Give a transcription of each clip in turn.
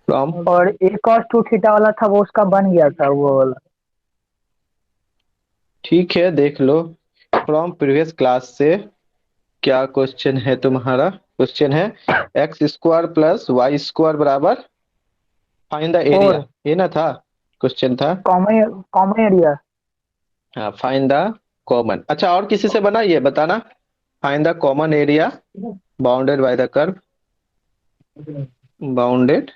From. और एक cos 2 theta वाला था वो उसका बन गया था वो वाला। ठीक है, देख लो। फ्रॉम प्रीवियस क्लास से क्या क्वेश्चन है तुम्हारा? क्वेश्चन है x square plus y square बराबर फाइंड द एरिया, फोर। ये ना था? क्वेश्चन था। Common common area. हाँ, फाइंड द कॉमन। अच्छा, और किसी से बना ये बताना। Find the common area bounded by the curve, bounded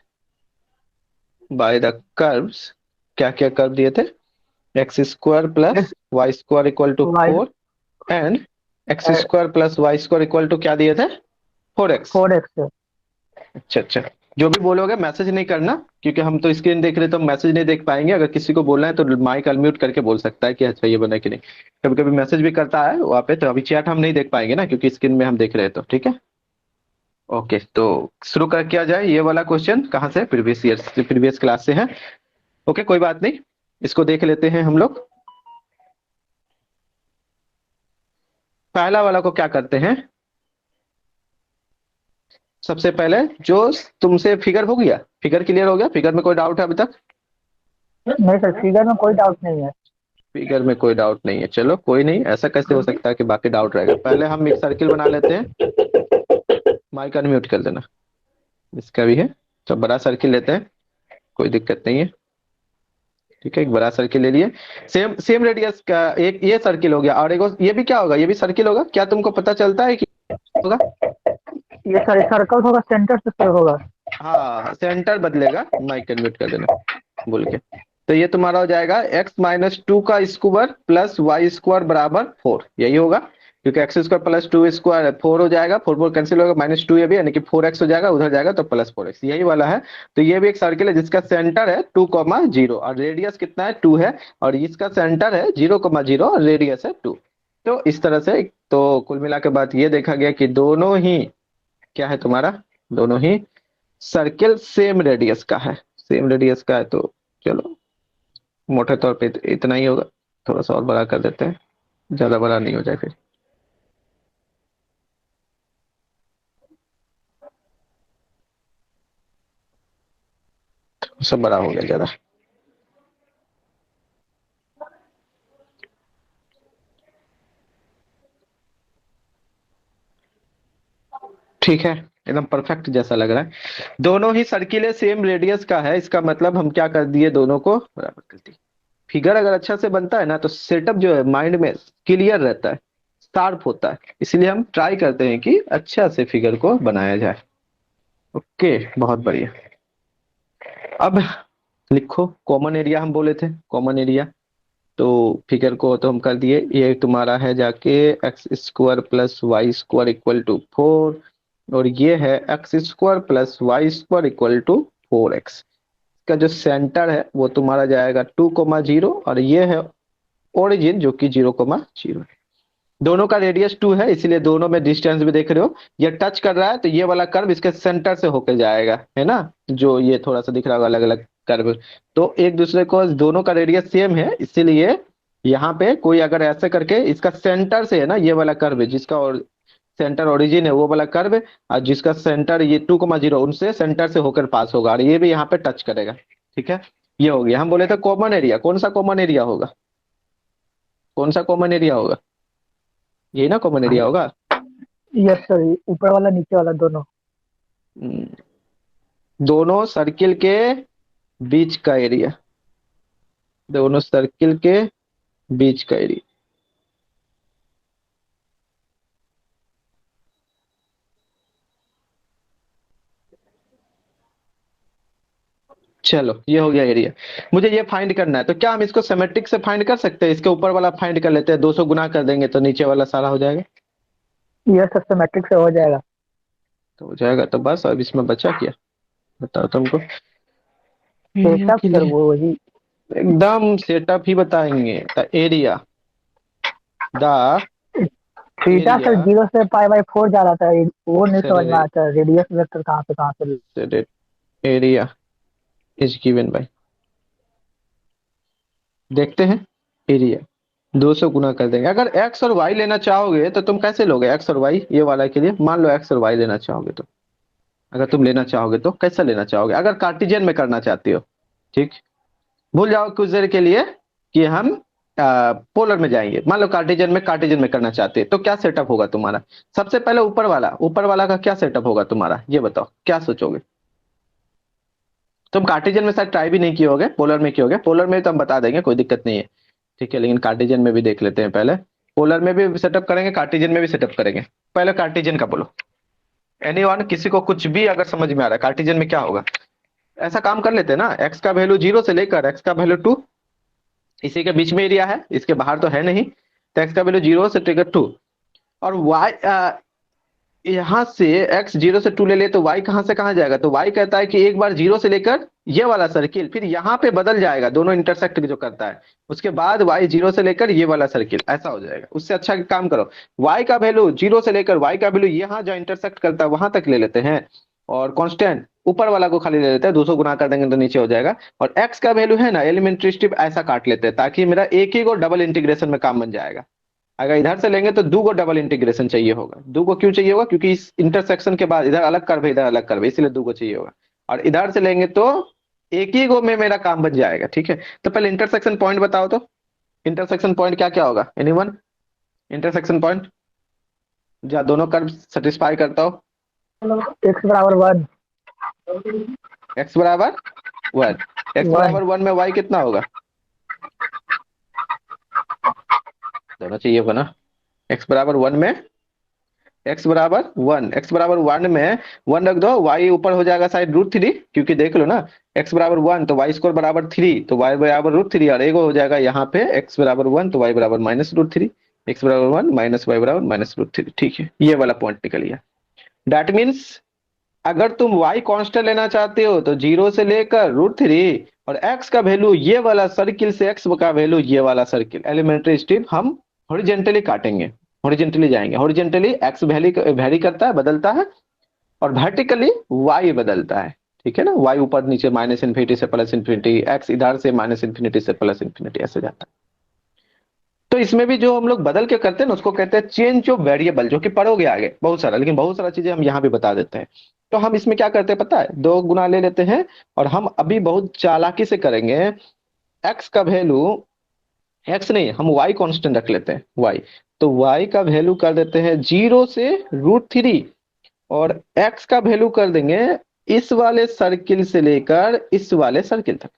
by the curves. क्या क्या कर्व दिए थे? X square plus x y square equal to y 4 and x square plus y square equal to क्या दिए थे? 4x। 4x। अच्छा अच्छा। जो भी बोलोगे मैसेज नहीं करना, क्योंकि हम तो स्क्रीन देख रहे तो मैसेज नहीं देख पाएंगे। अगर किसी को बोलना है तो माइक अनम्यूट करके बोल सकता है कि अच्छा ये बना कि नहीं। कभी कभी मैसेज भी करता है वहाँ पे, तो अभी चैट हम नहीं देख पाएंगे ना, क्योंकि स्क्रीन में हम देख रहे हैं, तो ठीक है। ओके, तो शुरू कर किया जाए। ये वाला क्वेश्चन कहाँ से? प्रीवियस ईयर से, प्रीवियस क्लास से है। ओके, कोई बात नहीं, इसको देख लेते हैं हम लोग। पहला वाला को क्या करते हैं? सबसे पहले जो तुमसे फिगर हो गया, फिगर क्लियर हो गया? फिगर में कोई डाउट है अभी तक? नहीं सर, फिगर में कोई डाउट नहीं है। फिगर में कोई डाउट नहीं है, चलो कोई नहीं। ऐसा कैसे हो सकता है कि बाकी डाउट रहेगा? पहले हम एक सर्किल बना लेते हैं। माइक अनम्यूट कर देना, इसका भी है। तो बड़ा सर्किल लेते हैं, कोई दिक्कत नहीं है। ठीक है, एक बड़ा सर्किल ले लिए। सेम सेम रेडियस का एक ये सर्किल हो गया, और एक ये भी क्या होगा? ये भी सर्किल होगा। क्या तुमको पता चलता है कि होगा? ये सर सर्कल होगा, सेंटर से सर होगा। हाँ, सेंटर बदलेगा। माइक अनम्यूट कर देना बोल के। तो ये तुम्हारा हो जाएगा x-2 का स्क्वायर प्लस वाई स्क्वायर बराबर 4, यही होगा। क्योंकि x square plus two square 4 हो जाएगा, 4 4 कैंसिल होगा, -2 ये भी, यानी कि 4x हो जाएगा, उधर जाएगा तो +4x, यही वाला है। तो ये भी एक सर्किल है जिसका सेंटर है 2,0 और रेडियस कितना है? 2 है। और इसका सेंटर है 0,0 और रेडियस है 2। तो इस तरह से तो कुल मिला के बात ये देखा गया कि दोनों ही क्या है तुम्हारा, दोनों ही सर्किल सेम रेडियस का है। सेम रेडियस का है तो चलो, मोटे तौर पे इतना ही होगा। थोड़ा सा और बड़ा कर देते हैं, ज्यादा बड़ा नहीं हो जाए फिर। सब बड़ा हो गया ज्यादा। ठीक है, एकदम परफेक्ट जैसा लग रहा है। दोनों ही सर्किल सेम रेडियस का है, इसका मतलब हम क्या कर दिए, दोनों को बराबर कर दिए। फिगर अगर अच्छा से बनता है ना तो सेटअप जो है माइंड में क्लियर रहता है, शार्प होता है। इसलिए हम ट्राई करते हैं कि अच्छा से फिगर को बनाया जाए। ओके, बहुत बढ़िया। अब लिखो कॉमन एरिया, हम बोले थे कॉमन एरिया। तो फिगर को तो हम कर दिए। ये तुम्हारा है जाके x square plus y square equal to 4, और ये है x square plus y square equal to 4x। का जो सेंटर है वो तुम्हारा जाएगा 2,0, और ये है ओरिजिन जो कि 0,0 है। दोनों का रेडियस 2 है, इसीलिए दोनों में डिस्टेंस भी देख रहे हो। ये टच कर रहा है तो ये वाला कर्व इसके सेंटर से होकर जाएगा, है ना? जो ये थोड़ा सा दिख रहा होगा अलग अलग कर्व। तो एक दूसरे को, दोनों का रेडियस सेम है, इसीलिए यहाँ पे कोई अगर ऐसे करके इसका सेंटर से है ना, ये वाला कर्व जिसका और सेंटर ओरिजिन है वो वाला कर्व, और जिसका सेंटर ये 2,0 उनसे सेंटर से होकर पास होगा, और ये भी यहाँ पे टच करेगा। ठीक है, ये हो गया। हम बोले थे कॉमन एरिया, कौन सा कॉमन एरिया होगा? कौन सा कॉमन एरिया होगा? यही ना कॉमन एरिया होगा। यस सर, ऊपर वाला नीचे वाला दोनों। हम्म, दोनों सर्किल के बीच का एरिया, दोनों सर्किल के बीच का एरिया। चलो, ये हो गया एरिया। मुझे ये फाइंड करना है, तो क्या हम इसको सिमेट्रिक से फाइंड कर सकते हैं? इसके ऊपर वाला फाइंड कर लेते हैं, 200 गुना कर देंगे तो नीचे वाला सारा हो जाएगा। यस सर, सिमेट्रिक से हो जाएगा। तो हो जाएगा तो बस, अब इसमें बचा क्या? बताओ तुमको। एरिया सेटअप के सर लिए वो वही। एकदम सेटअप ही बताएंगे। The area, the theta area sir 0 से π/4 जा रहा था, वो नहीं समझ में आता रेडियस वेक्टर कहाँ से। एरिया इज गिवन बाय, देखते हैं। एरिया 200 गुना कर देंगे। अगर एक्स और वाई लेना चाहोगे तो तुम कैसे लोगे? एक्स और वाई, ये वाला के लिए मान लो एक्स और वाई लेना चाहोगे तो अगर तुम लेना चाहोगे तो कैसा लेना चाहोगे, अगर कार्टेशियन में करना चाहती हो। ठीक, भूल जाओ कुछ देर के लिए कि हम पोलर में जाएंगे। मान लो कार्टेशियन में करना चाहते हैं तो क्या सेटअप होगा तुम्हारा। सबसे पहले ऊपर वाला का क्या सेटअप होगा तुम्हारा, ये बताओ क्या सोचोगे। तुम कार्टेशियन में शायद ट्राई भी नहीं किए होगे, पोलर में किए होगे। पोलर में तो हम बता देंगे, कोई दिक्कत नहीं है। ठीक है, लेकिन कार्टेशियन में भी देख लेते हैं पहले। पोलर में भी सेटअप करेंगे, कार्टेशियन में भी सेटअप करेंगे। पहले कार्टेशियन का बोलो। एनीवन, किसी को कुछ भी अगर समझ में आ रहा है कार्टेशियन में क्या होगा। ऐसा काम कर लेते हैं ना, एक्स का वैल्यू 0 से लेकर एक्स का वैल्यू 2, इसी के बीच में एरिया है, इसके बाहर तो है नहीं। तो एक्स का वैल्यू 0 से लेकर 2, और वाई यहां से एक्स 0 से 2 ले ले तो वाई कहां से कहां जाएगा। तो वाई कहता है कि एक बार 0 से लेकर ये वाला सर्किल, फिर यहाँ पे बदल जाएगा, दोनों इंटरसेक्ट जो करता है। उसके बाद वाई 0 से लेकर ये वाला सर्किल ऐसा हो जाएगा। उससे अच्छा काम करो, वाई का वैल्यू 0 से लेकर वाई का वैल्यू यहाँ जो इंटरसेक्ट करता है वहां तक ले लेते हैं, और कांस्टेंट ऊपर वाला को खाली ले लेते हैं, 200 गुना कर देंगे तो नीचे हो जाएगा। और एक्स का वैल्यू है ना, एलिमेंट्री स्ट्रिप ऐसा काट लेते हैं ताकि मेरा एक ही को डबल इंटीग्रेशन में काम बन जाएगा। अगर इधर से लेंगे तो दो को डबल इंटीग्रेशन चाहिए होगा। दो को क्यों चाहिए होगा, क्योंकि इस इंटरसेक्शन के बाद इधर अलग कर्व है, इधर अलग कर्व है, इसलिए दो को चाहिए होगा। और इधर से लेंगे तो एक ही गो में मेरा काम बन जाएगा। ठीक है, तो पहले इंटरसेक्शन पॉइंट बताओ तो। इंटरसेक्शन पॉइंट क्या क्या होगा एनीवन, इंटरसेक्शन पॉइंट जहाँ दोनों कर्व सेटिस्फाई करता हो। एक्स बराबर 1। एक्स बराबर 1, एक्स 1। बराबर 1 में वाई कितना होगा, दोनों चाहिए होगा ना। एक्स बराबर 1 में, एक्स बराबर 1 में 1 रख दो, वाई ऊपर हो जाएगा साइड √3, क्योंकि देख लो ना, एक्स बराबर 1 तो वाई स्क्वायर बराबर 3, तो वाई बराबर √3, और एगो हो जाएगा यहाँ पे एक्स बराबर 1 तो वाई बराबर -√3, एक्स बराबर 1 माइनस वाई बराबर -√3। ठीक है, ये वाला पॉइंट निकल गया। दैट मीन्स अगर तुम y कांस्टेंट लेना चाहते हो तो 0 से लेकर √3, और x का वैल्यू ये वाला सर्किल से x का वैल्यू ये वाला सर्किल, एलिमेंट्री स्ट्रिप हम हॉरिजेंटली काटेंगे, हॉरिजेंटली जाएंगे। हॉरिजेंटली x वैरी करता है, बदलता है, और वर्टिकली y बदलता है। ठीक है ना, y ऊपर नीचे -इन्फिनिटी से +इन्फिनिटी, x इधर से -इन्फिनिटी से +इन्फिनिटी ऐसे जाता है। तो इसमें भी जो हम लोग बदल के करते हैं ना उसको कहते हैं चेंज ऑफ वेरिएबल, जो कि पढ़ोगे आगे बहुत सारा, लेकिन बहुत सारा चीजें हम यहाँ भी बता देते हैं। तो हम इसमें क्या करते हैं पता है, 2 गुना ले लेते हैं, और हम अभी बहुत चालाकी से करेंगे। एक्स का वैल्यू, एक्स नहीं, हम वाई कांस्टेंट रख लेते हैं, वाई। तो वाई का वैल्यू कर देते हैं 0 से √3, और एक्स का वैल्यू कर देंगे इस वाले सर्किल से लेकर इस वाले सर्किल तक।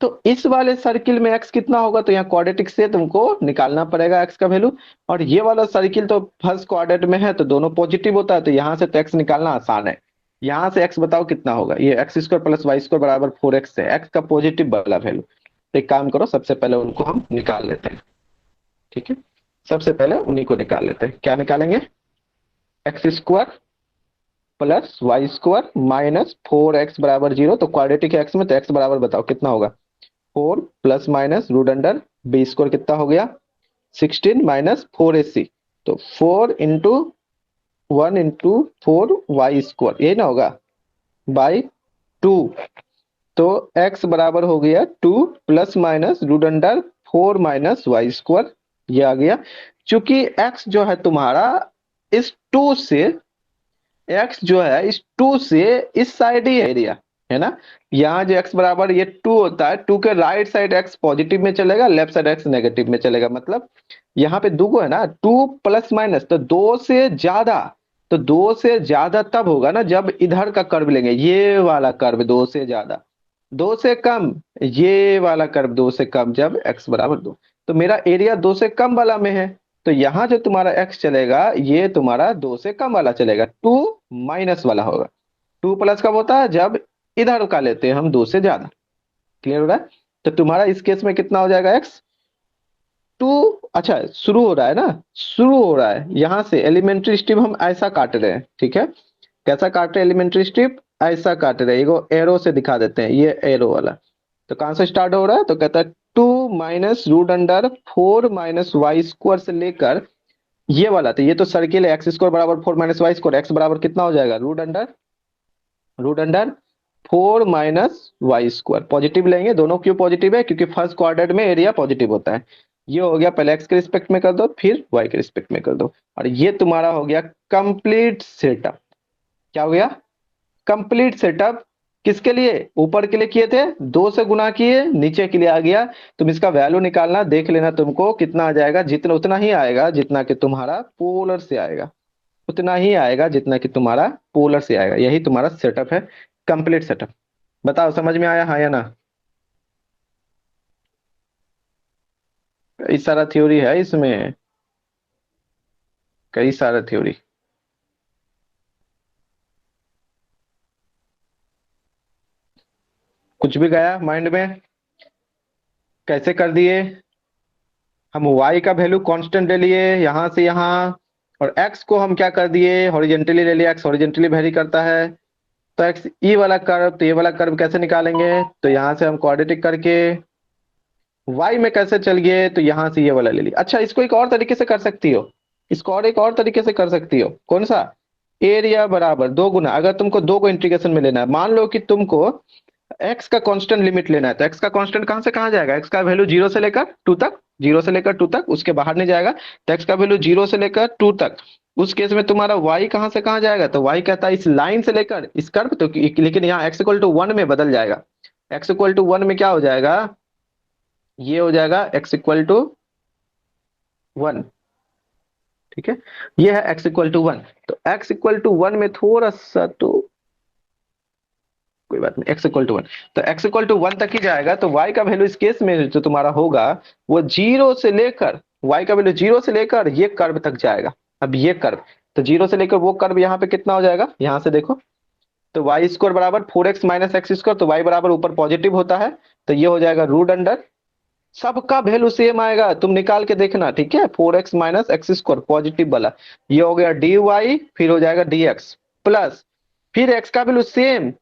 तो इस वाले सर्किल में एक्स कितना होगा, तो यहाँ क्वाड्रेटिक से तुमको निकालना पड़ेगा एक्स का वैल्यू। और ये वाला सर्किल तो फर्स्ट क्वाड्रेट में है तो दोनों पॉजिटिव होता है, तो यहाँ से तो एक्स निकालना आसान है। यहाँ से एक्स बताओ कितना होगा, ये x square plus y square बराबर 4x है, एक्स का पॉजिटिव वाला वैल्यू। तो एक काम करो, सबसे पहले उनको हम निकाल लेते हैं। ठीक है, सबसे पहले उन्हीं को निकाल लेते हैं। क्या निकालेंगे, x square plus y square -4x बराबर 0, तो क्वाड्रेटिक है एक्स में, तो एक्स बराबर बताओ कितना होगा, 4 plus minus root under b square कितना हो गया, 16 -4ac, तो 4 × 1 × 4 y स्क्वायर, यही ना होगा, बाई 2। तो x बराबर हो गया 2 plus minus root under 4 y square, ये आ गया। चूंकि x जो है तुम्हारा इस 2 से, x जो है इस 2 से इस साइड ही एरिया है ना। यहाँ जो x बराबर ये 2 होता है, 2 के राइट साइड x पॉजिटिव में चलेगा, लेफ्ट साइड x नेगेटिव में चलेगा। मतलब यहाँ पे दो है ना, 2 प्लस माइनस, तो 2 से ज्यादा, तो 2 से ज्यादा तब होगा ना जब इधर का कर्व लेंगे, ये वाला कर्व 2 से ज्यादा, 2 से कम ये वाला कर्व, 2 से कम जब x बराबर 2। तो मेरा एरिया 2 से कम वाला में है, तो यहाँ जो तुम्हारा x चलेगा ये तुम्हारा 2 से कम वाला चलेगा, 2 माइनस वाला होगा। 2 प्लस कब होता है, जब इधर का लेते हैं हम 2 से ज्यादा। क्लियर हो रहा है, तो तुम्हारा इस केस में कितना हो जाएगा x 2। अच्छा शुरू हो रहा है ना, शुरू हो रहा है यहाँ से, एलिमेंट्री स्ट्रिप हम ऐसा काट रहे हैं। ठीक है, कैसा काट रहे हैं एलिमेंट्री स्ट्रिप, ऐसा काट रहे हैं, एगो एरो से दिखा देते हैं, ये एरो वाला। तो कहां से स्टार्ट हो रहा है, तो कहता है 2 रूट अंडर 4 वाई स्क्वायर से लेकर ये वाला, तो ये तो सर्किल है, एक्स स्क्वायर बराबर 4 वाई स्क्वायर, एक्स बराबर कितना हो जाएगा, root under 4 y square. Positive लेंगे, दोनों क्यों पॉजिटिव है, क्योंकि फर्स्ट क्वाड्रेंट में एरिया पॉजिटिव होता है। ये हो गया, पहले एक्स के रिस्पेक्ट में कर दो, फिर वाई के रिस्पेक्ट में कर दो, और ये तुम्हारा हो गया कंप्लीट सेटअप। क्या हो गया, कंप्लीट सेटअप किसके लिए, ऊपर के लिए किए थे, 2 से गुना किए, नीचे के लिए आ गया। तुम इसका वैल्यू निकालना, देख लेना तुमको कितना आ जाएगा, जितना उतना ही आएगा जितना कि तुम्हारा पोलर से आएगा, उतना ही आएगा जितना कि तुम्हारा पोलर से आएगा। यही तुम्हारा सेटअप है, कंप्लीट सेटअप। बताओ समझ में आया, हाँ या ना? कई सारा थ्योरी है इसमें, कई सारा थ्योरी। कुछ भी गया माइंड में? कैसे कर दिए? हम y का वैल्यू कांस्टेंट ले लिए यहां से यहां, और x को हम क्या कर दिए, हॉरिजेंटली ले लिया, x हॉरिजेंटली वेरी करता है। तो x ई वाला कर्व, तो ये वाला कर्व कैसे निकालेंगे, तो यहां से हम क्वाड्रेटिक करके, y में कैसे चल गए, तो यहां से ये वाला ले लिया। अच्छा, इसको एक और तरीके से कर सकती हो, इसको और एक और तरीके से कर सकती हो। कौन सा? एरिया बराबर 2 गुना, अगर तुमको 2 को इंटीग्रेशन में लेना है, मान लो कि तुमको एक्स का कांस्टेंट लिमिट लेना है, तो एक्स का कांस्टेंट कहां से कहां जाएगा, एक्स का वैल्यू 0 से लेकर 2 तक, 0 से लेकर 2 तक, उसके बाहर नहीं जाएगा। तो एक्स का वैल्यू 0 से लेकर 2 तक, उस केस में तुम्हारा वाई कहां से कहां जाएगा, तो वाई कहता है इस लाइन से लेकर इस कर्व, तो लेकिन यहाँ एक्स इक्वल टू 1 में बदल जाएगा। एक्स इक्वल टू 1 में क्या हो जाएगा, ये हो जाएगा x = 1। ठीक है, ये है x = 1। तो x = 1 में थोड़ा सा तो कोई बात नहीं, x = 1, तो x = 1 तक ही जाएगा। तो y का वैल्यू इस केस में जो तुम्हारा होगा, वो 0 से लेकर, y का वैल्यू 0 से लेकर ये कर्व तक जाएगा। अब ये कर्व, तो 0 से लेकर वो कर्व यहाँ पे कितना हो जाएगा, यहाँ से देखो, तो y² बराबर 4x - x², तो y बराबर ऊपर पॉजिटिव होता है, तो ये हो जाएगा रूट अंडर, सबका वैल्यू सेम आएगा, तुम निकाल के देखना, ठीक है। 4x - x² पॉजिटिव वाला, ये हो गया dy, फिर हो जाएगा dx, प्लस फिर x का वैल्यू सेम,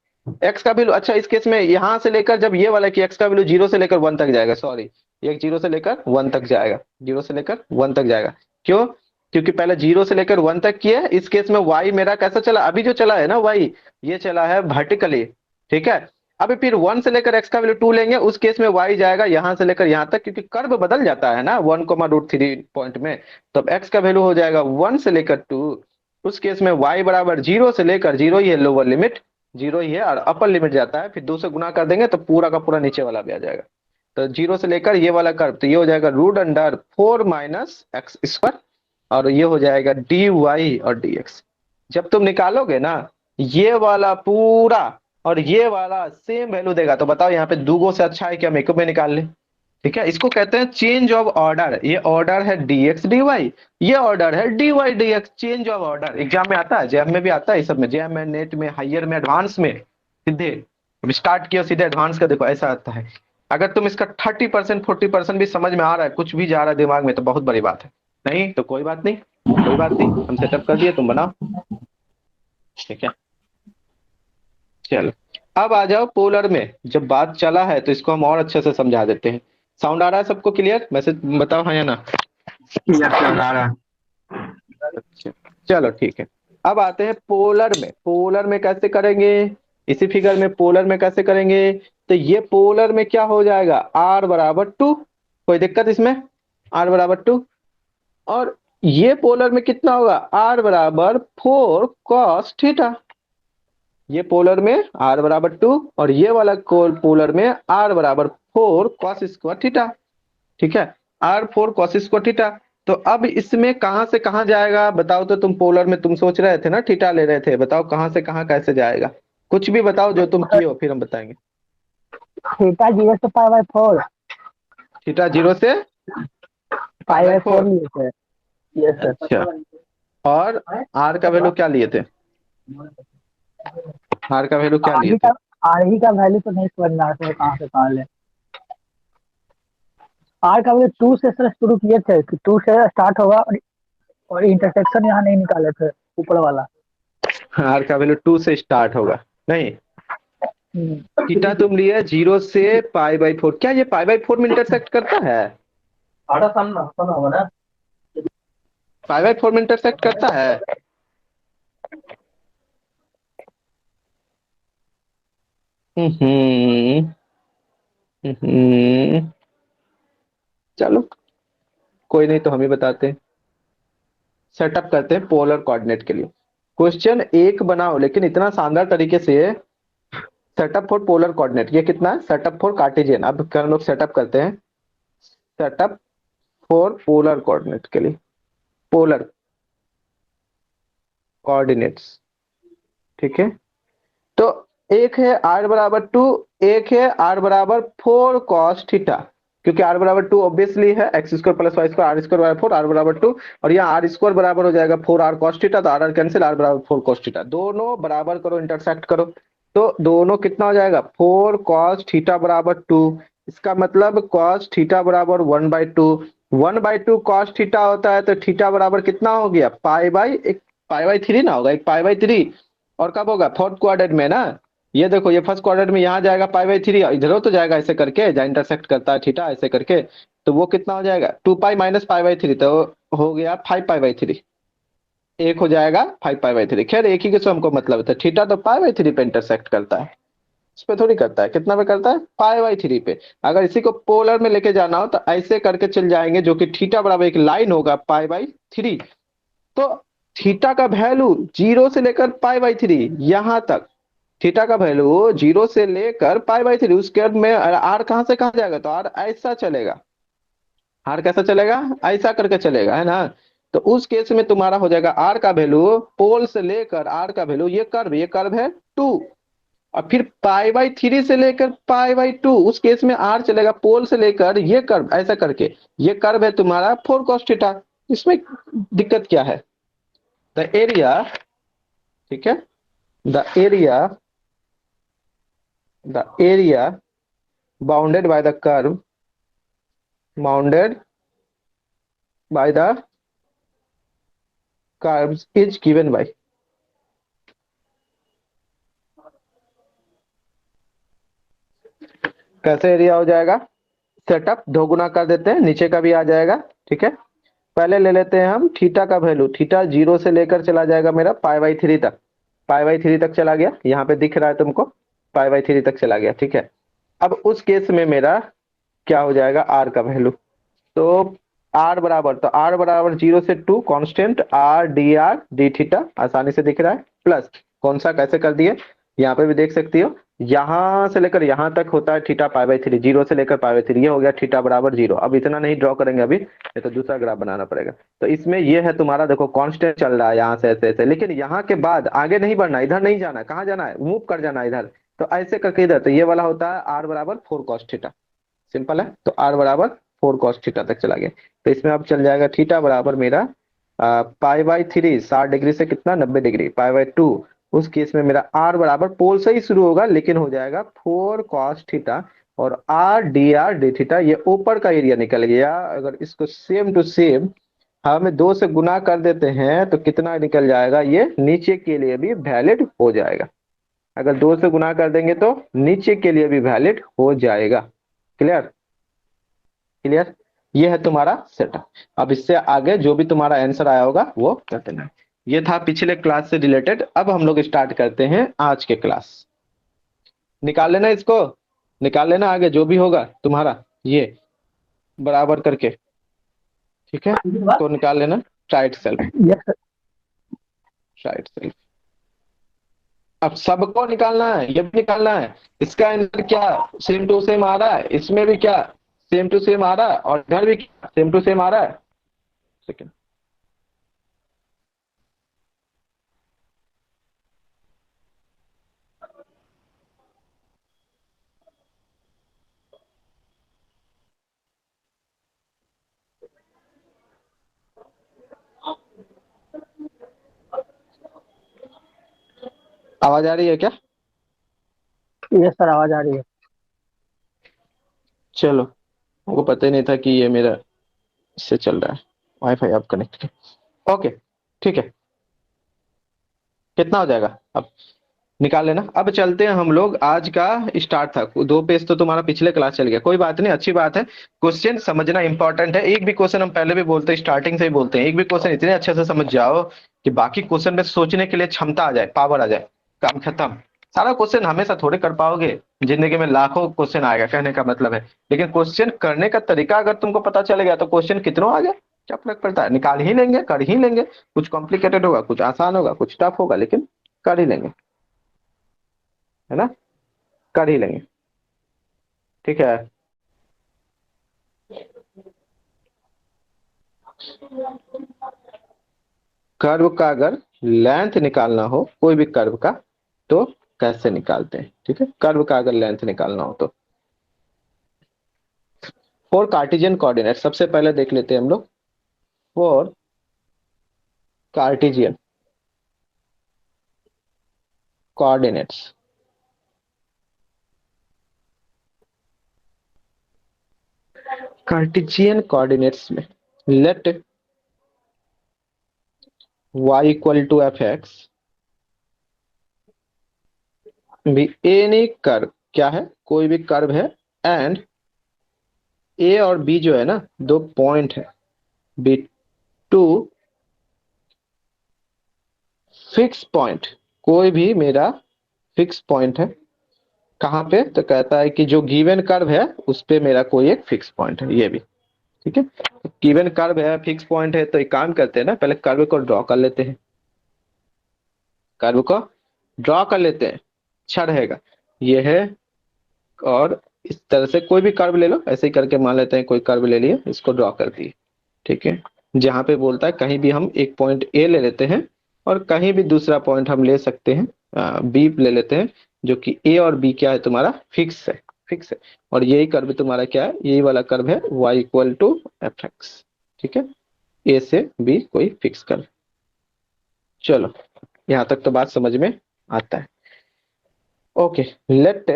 x का वैल्यू, अच्छा इस केस में यहां से लेकर जब ये वाला कि x का वैल्यू 0 से लेकर 1 तक जाएगा, सॉरी, ये 0 से लेकर 1 तक जाएगा, 0 से लेकर 1 तक जाएगा। क्यों? क्योंकि पहले 0 से लेकर 1 तक किया, इस केस में y मेरा कैसा चला, अभी जो चला है ना y, ये चला है वर्टिकली, ठीक है। अभी फिर 1 से लेकर x का वैल्यू 2 लेंगे, उस केस में y जाएगा यहां से लेकर यहां तक, क्योंकि कर्व बदल जाता है ना 1,√3 पॉइंट में। तो अब x का वैल्यू हो जाएगा 1 से लेकर 2, उस केस में y बराबर 0 से लेकर, 0 ही है लोअर लिमिट, 0 ही है, और अपर लिमिट जाता है, फिर 2 से गुना कर देंगे तो पूरा का पूरा नीचे वाला भी आ जाएगा। तो 0 से लेकर ये वाला कर्व, तो ये हो जाएगा √4 - x², और ये हो जाएगा dy और dx। जब तुम निकालोगे ना, ये वाला पूरा और ये वाला सेम वैल्यू देगा, तो बताओ यहाँ पे दूगो से अच्छा है कि हम एक में निकाल लें। ठीक है, इसको कहते हैं चेंज ऑफ ऑर्डर। ये ऑर्डर है dx dy, ये ऑर्डर है dy dx, change of order. Exam में आता है, जैम में भी आता है, इस सब में, जैम में, नेट में, हायर में, एडवांस में, सीधे स्टार्ट किया सीधे एडवांस का, देखो ऐसा आता है। अगर तुम इसका 30% 40% भी समझ में आ रहा है, कुछ भी जा रहा है दिमाग में, तो बहुत बड़ी बात है। नहीं तो कोई बात नहीं, कोई बात नहीं, हम सेटअप कर दिए, तुम बनाओ। ठीक है, चलो। अब आ जाओ पोलर में, जब बात चला है तो इसको हम और अच्छे से समझा देते हैं। साउंड आ रहा है सबको क्लियर, मैसेज बताओ हाँ या ना? यस सर आ रहा है। अच्छा, चलो ठीक है। अब आते हैं पोलर में, पोलर में कैसे करेंगे, इसी फिगर में पोलर में कैसे करेंगे। तो ये पोलर में क्या हो जाएगा, r = 2, कोई दिक्कत इसमें, r = 2। और ये पोलर में कितना होगा, r = 4 cos θ। ये पोलर में r = 2, और ये वाला पोलर में r = 4 cos²θ। ठीक है, r 4 cos²θ। तो अब इसमें कहां से कहां जाएगा बताओ, तो तुम पोलर में तुम सोच रहे थे ना, थीटा ले रहे थे, बताओ कहां से कहां कैसे जाएगा, कुछ भी बताओ जो तुम किए हो, फिर हम बताएंगे। थीटा 0 से π/4, थीटा 0 से पाई बाई π/4 फोर लिए थे। यस अच्छा, सर। और आर का वैल्यू क्या लिए थे, आर का वैल्यू क्या लिए आरही थे? का आरही का वैल्यू तो नहीं समझ में आ रहा है कहाँ से कहाँ ले। आर का वैल्यू 2 से सर शुरू किए थे कि 2 से स्टार्ट होगा, और इंटरसेक्शन यहाँ नहीं निकाले थे, ऊपर वाला। आर का वैल्यू 2 से स्टार्ट होगा, नहीं, थीटा तुम लिए 0 से π/4, क्या ये π/4 में इंटरसेक्ट करता है, आड़ा सामना सामना होगा ना। π/4 में इंटरसेक्ट करता है? हम्म हम्म, चलो कोई नहीं, तो हम ही बताते हैं। सेटअप करते हैं पोलर कोऑर्डिनेट के लिए। क्वेश्चन एक बनाओ लेकिन इतना शानदार तरीके से। सेटअप फॉर पोलर कोऑर्डिनेट, ये कितना है? Setup for Cartesian. अब हम लोग सेटअप करते हैं, सेटअप फॉर पोलर कोऑर्डिनेट के लिए, पोलर कोऑर्डिनेट्स। ठीक है, तो एक है आर बराबर 2, एक है आर बराबर 4 कॉस थीटा। क्योंकि आर बराबर 2 ऑब्वियसली है x square plus y square, r square बराबर 4, आर बराबर 2, और यहाँ आर स्क्वायर बराबर हो जाएगा 4 आर कॉस थीटा, तो आर आर कैंसिल, आर बराबर 4 कॉस थीटा। दोनों बराबर करो, इंटरसेक्ट करो, तो दोनों कितना हो जाएगा? 4 कॉस थीटा बराबर 2। इसका मतलब कॉस थीटा बराबर 1/2। 1/2 कॉस थीटा होता है, तो थीटा बराबर कितना हो गया? पाई बाई एक, पाई बाई 3 ना होगा, एक पाई बाई 3। और कब होगा? फोर्थ क्वाड्रेंट में ना। ये देखो, ये फर्स्ट क्वाड्रेंट में यहाँ जाएगा पाई बाई 3, इधर तो जाएगा ऐसे करके, जहाँ इंटरसेक्ट करता है थीटा ऐसे करके, तो वो कितना हो जाएगा? 2 पाई माइनस पाई बाई 3, तो हो गया 5 पाई बाई 3। एक हो जाएगा 5 पाई बाई 3। खैर एक ही के से हमको मतलब है, थीटा तो पाई बाई 3 पे इंटरसेक्ट करता है, इस पे थोड़ी करता है। कितना पे करता है? पाई बाई 3 पे। अगर इसी को पोलर में लेके जाना हो तो ऐसे करके चल जाएंगे, जो कि थीटा बराबर एक लाइन होगा पाई बाई 3। तो थीटा का वैल्यू 0 से लेकर पाई बाई 3 यहां तक, थीटा का वैल्यू 0 से लेकर पाई बाई 3, उसके बाद में आर कहां से कहां जाएगा? तो आर ऐसा चलेगा। आर कैसा चलेगा? ऐसा करके चलेगा, है ना। तो उस केस में तुम्हारा हो जाएगा आर का वैल्यू, पोल से लेकर आर का वैल्यू, ये कर्व है 2, और फिर पाई बाई 3 से लेकर पाई बाई 2, उस केस में आर चलेगा पोल से लेकर ये कर्व ऐसा करके, ये कर्व है तुम्हारा 4 cos थीटा। इसमें दिक्कत क्या है? द एरिया, ठीक है, the area, the area bounded by the curve, bounded by the curves is given by. कैसे एरिया हो जाएगा? सेटअप दो गुना कर देते हैं, नीचे का भी आ जाएगा। ठीक है, पहले ले लेते हैं हम थीटा का वैल्यू। थीटा 0 से लेकर चला जाएगा मेरा पाई बाई 3 तक, पाई बाई 3 तक चला गया, यहाँ पे दिख रहा है तुमको, पाई बाई 3 तक चला गया। ठीक है, अब उस केस में मेरा क्या हो जाएगा? आर का वैल्यू, तो आर बराबर, तो आर बराबर 0 से 2 कांस्टेंट आर डी थीटा, आसानी से दिख रहा है, प्लस कौन सा कैसे कर दिए, यहाँ पे भी देख सकती हो, यहां से लेकर यहां तक होता है थीटा पाई बाई 3, 0 से लेकर पाई बाई 3, ये हो गया थीटा बराबर 0। अब इतना नहीं ड्रॉ करेंगे अभी, ये तो दूसरा ग्राफ बनाना पड़ेगा। तो इसमें ये है तुम्हारा, देखो कांस्टेंट चल रहा है यहाँ से ऐसे ऐसे, लेकिन यहाँ के बाद आगे नहीं बढ़ना, इधर नहीं जाना, कहाँ जाना है? मूव कर जाना है इधर। तो ऐसे करके इधर, तो ये वाला होता है आर बराबर 4 cos थीटा। सिंपल है, तो आर बराबर 4 cos थीटा तक चला गया। तो इसमें अब चल जाएगा थीटा बराबर मेरा पाई बाई 3 60 डिग्री से कितना? 90 डिग्री, पाई बाई 2। उस केस में मेरा आर बराबर पोल से ही शुरू होगा, लेकिन हो जाएगा 4 cos थीटा, और आर डी थीटा, ये ऊपर का एरिया निकल गया। अगर इसको सेम टू सेम हम 2 से गुना कर देते हैं तो कितना निकल जाएगा? ये नीचे के लिए भी वैलिड हो जाएगा। अगर 2 से गुना कर देंगे तो नीचे के लिए भी वैलिड हो जाएगा। क्लियर? क्लियर? ये है तुम्हारा सेटअप। अब इससे आगे जो भी तुम्हारा आंसर आया होगा वो कर देना। ये था पिछले क्लास से रिलेटेड। अब हम लोग स्टार्ट करते हैं आज के क्लास। निकाल लेना इसको, निकाल लेना आगे जो भी होगा तुम्हारा, ये बराबर करके। ठीक है, तो निकाल लेना ट्राइट सेल्फ, यस सर। ट्राइट सेल्फ। अब सबको निकालना है, ये भी निकालना है। इसका आंसर क्या सेम टू सेम आ रहा है, इसमें भी क्या सेम टू सेम आ रहा है, और इधर भी क्या सेम टू सेम आ रहा है। सेकंड, आवाज आ रही है क्या? यस सर, आवाज आ रही है। चलो, मुझको पता ही नहीं था कि ये मेरा इससे चल रहा है, वाईफाई अब कनेक्ट है। ओके, ठीक है, कितना हो जाएगा अब निकाल लेना। अब चलते हैं हम लोग, आज का स्टार्ट था, 2 पेज तो तुम्हारा पिछले क्लास चल गया, कोई बात नहीं, अच्छी बात है। क्वेश्चन समझना इंपॉर्टेंट है। एक भी क्वेश्चन, हम पहले भी बोलते हैं, स्टार्टिंग से ही बोलते हैं, एक भी क्वेश्चन इतने अच्छे से समझ जाओ कि बाकी क्वेश्चन में सोचने के लिए क्षमता आ जाए, पावर आ जाए, काम खत्म। सारा क्वेश्चन हमेशा थोड़े कर पाओगे, जिंदगी में लाखों क्वेश्चन आएगा, कहने का मतलब है, लेकिन क्वेश्चन करने का तरीका अगर तुमको पता चल गया तो क्वेश्चन कितनों आ गया, क्या फर्क पड़ता है, निकाल ही लेंगे, कर ही लेंगे। कुछ कॉम्प्लिकेटेड होगा, कुछ आसान होगा, कुछ टफ होगा, लेकिन कर ही लेंगे, है ना, कर ही लेंगे। ठीक है। कर्व का अगर लेंथ निकालना हो कोई भी कर्व का, तो कैसे निकालते हैं, ठीक है, कर्व का अगर लेंथ निकालना हो तो फॉर कार्टेशियन कोऑर्डिनेट सबसे पहले देख लेते हैं हम लोग। For Cartesian coordinates, Cartesian coordinates में let y equal to F X भी एनी कर्व, क्या है, कोई भी कर्व है, एंड ए और बी जो है ना, दो पॉइंट है, बी टू फिक्स पॉइंट, कोई भी मेरा फिक्स पॉइंट है। कहाँ पे, तो कहता है कि जो गिवन कर्व है उस पे मेरा कोई एक फिक्स पॉइंट है, ये भी ठीक है। गिवन कर्व है, फिक्स पॉइंट है, तो एक काम करते हैं ना, पहले कर्व को ड्रॉ कर लेते हैं, कर्व को ड्रॉ कर लेते हैं, अच्छा रहेगा। ये है, और इस तरह से कोई भी कर्व ले लो, ऐसे ही करके मान लेते हैं कोई कर्व ले लिए, इसको ड्रॉ कर दिए, ठीक है। जहां पे बोलता है कहीं भी हम एक पॉइंट ए ले लेते हैं, और कहीं भी दूसरा पॉइंट हम ले सकते हैं, बी ले लेते हैं, जो कि ए और बी क्या है तुम्हारा, फिक्स है, फिक्स है। और यही कर्व तुम्हारा क्या है, यही वाला कर्व है y equal to F x, ठीक है। ए से बी कोई फिक्स कर्व। चलो, यहाँ तक तो बात समझ में आता है। ओके, लेट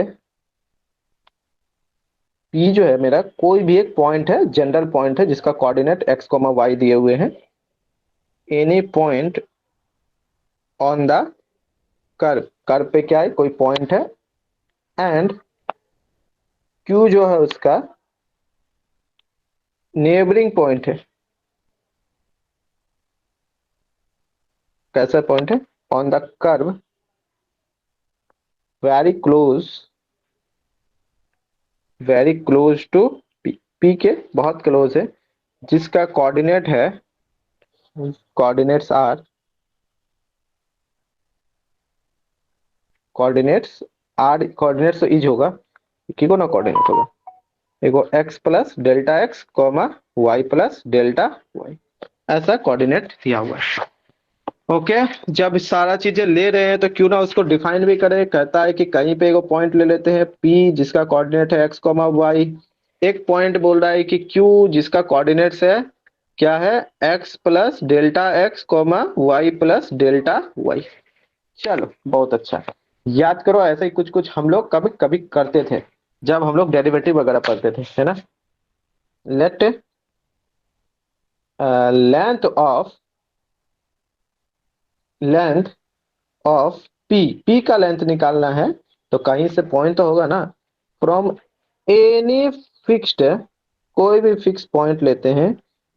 पी जो है मेरा कोई भी एक पॉइंट है, जनरल पॉइंट है, जिसका कोऑर्डिनेट एक्स कॉमा वाई दिए हुए हैं, any point on the curve, curve पे क्या है, कोई पॉइंट है, एंड क्यू जो है उसका नेबरिंग पॉइंट है। कैसा पॉइंट है, on the curve very close, very close to p, p के बहुत क्लोज है, जिसका कोऑर्डिनेट है, coordinates are, coordinates are, coordinates तो इज होगा, की को ना कोऑर्डिनेट होगा, एगो x plus delta x comma y plus delta y, ऐसा कोऑर्डिनेट दिया हुआ है। ओके, जब सारा चीजें ले रहे हैं तो क्यों ना उसको डिफाइन भी करें। कहता है कि कहीं पे एगो पॉइंट ले लेते हैं P जिसका कोऑर्डिनेट है एक्स कॉमा वाई, एक पॉइंट बोल रहा है कि Q जिसका कोऑर्डिनेट्स है क्या है, x plus delta x comma y plus delta y. चलो बहुत अच्छा, याद करो ऐसे ही कुछ कुछ हम लोग कभी कभी करते थे जब हम लोग डेरिवेटिव वगैरह पढ़ते थे, है ना। Late length of, length of P, P का लेंथ निकालना है, तो कहीं से पॉइंट तो होगा ना, फ्रॉम एनी फिक्स्ड, कोई भी फिक्स पॉइंट लेते हैं।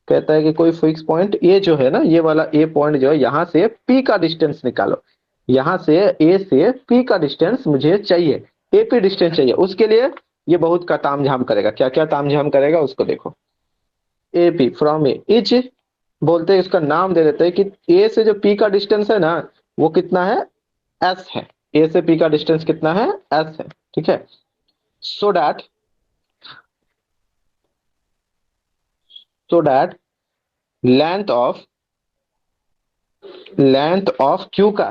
कहता है कि कोई फिक्स पॉइंट ए जो है ना, ये वाला ए पॉइंट जो है, यहाँ से पी का डिस्टेंस निकालो, यहाँ से ए से पी का डिस्टेंस मुझे चाहिए, ए पी डिस्टेंस चाहिए, उसके लिए ये बहुत का तामझाम करेगा, क्या क्या तामझाम करेगा उसको देखो। A P from A is, बोलते हैं इसका नाम दे देते हैं कि ए से जो पी का डिस्टेंस है ना, वो कितना है, एस है। ए से पी का डिस्टेंस कितना है, एस है, ठीक है। So that, so that length of, length of Q का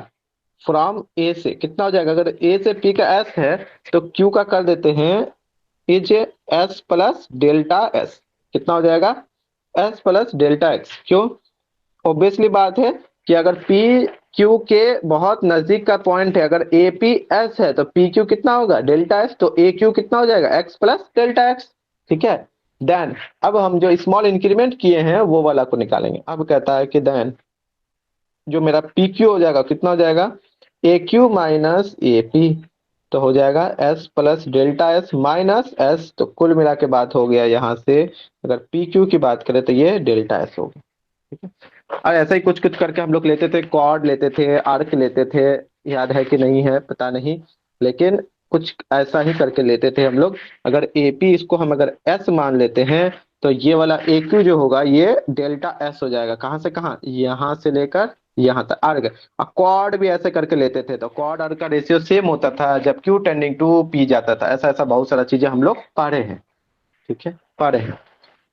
फ्रॉम ए से कितना हो जाएगा, अगर ए से पी का एस है तो क्यू का कर देते हैं is S plus delta S, कितना हो जाएगा, एस प्लस डेल्टा एक्स। क्यों, ऑब्वियसली बात है कि अगर पी क्यू के बहुत नजदीक का पॉइंट है, अगर ए पी एस है तो पी क्यू कितना होगा, डेल्टा एस, तो ए क्यू कितना हो जाएगा, एक्स प्लस डेल्टा एक्स, ठीक है। देन अब हम जो स्मॉल इंक्रीमेंट किए हैं वो वाला को निकालेंगे। अब कहता है कि देन जो मेरा पी क्यू हो जाएगा कितना हो जाएगा, ए क्यू माइनस ए पी, तो हो जाएगा S plus delta S minus S, तो कुल मिला के बात हो गया यहाँ से, अगर पी क्यू की बात करें तो ये डेल्टा एस हो गया, ठीक है। और ऐसा ही कुछ कुछ करके हम लोग लेते थे, कॉर्ड लेते थे, आर्क लेते थे, याद है कि नहीं है पता नहीं, लेकिन कुछ ऐसा ही करके लेते थे हम लोग। अगर एपी इसको हम अगर एस मान लेते हैं तो ये वाला ए क्यू जो होगा ये डेल्टा एस हो जाएगा, कहाँ से कहाँ, यहाँ से लेकर यहाँ तक अर्ग। और क्वाड भी ऐसे करके लेते थे, तो क्वाड अर्ग का रेशियो सेम होता था जब क्यू टेंडिंग टू पी जाता था। ऐसा ऐसा बहुत सारा चीजें हम लोग पढ़े हैं, ठीक है, पढ़े हैं।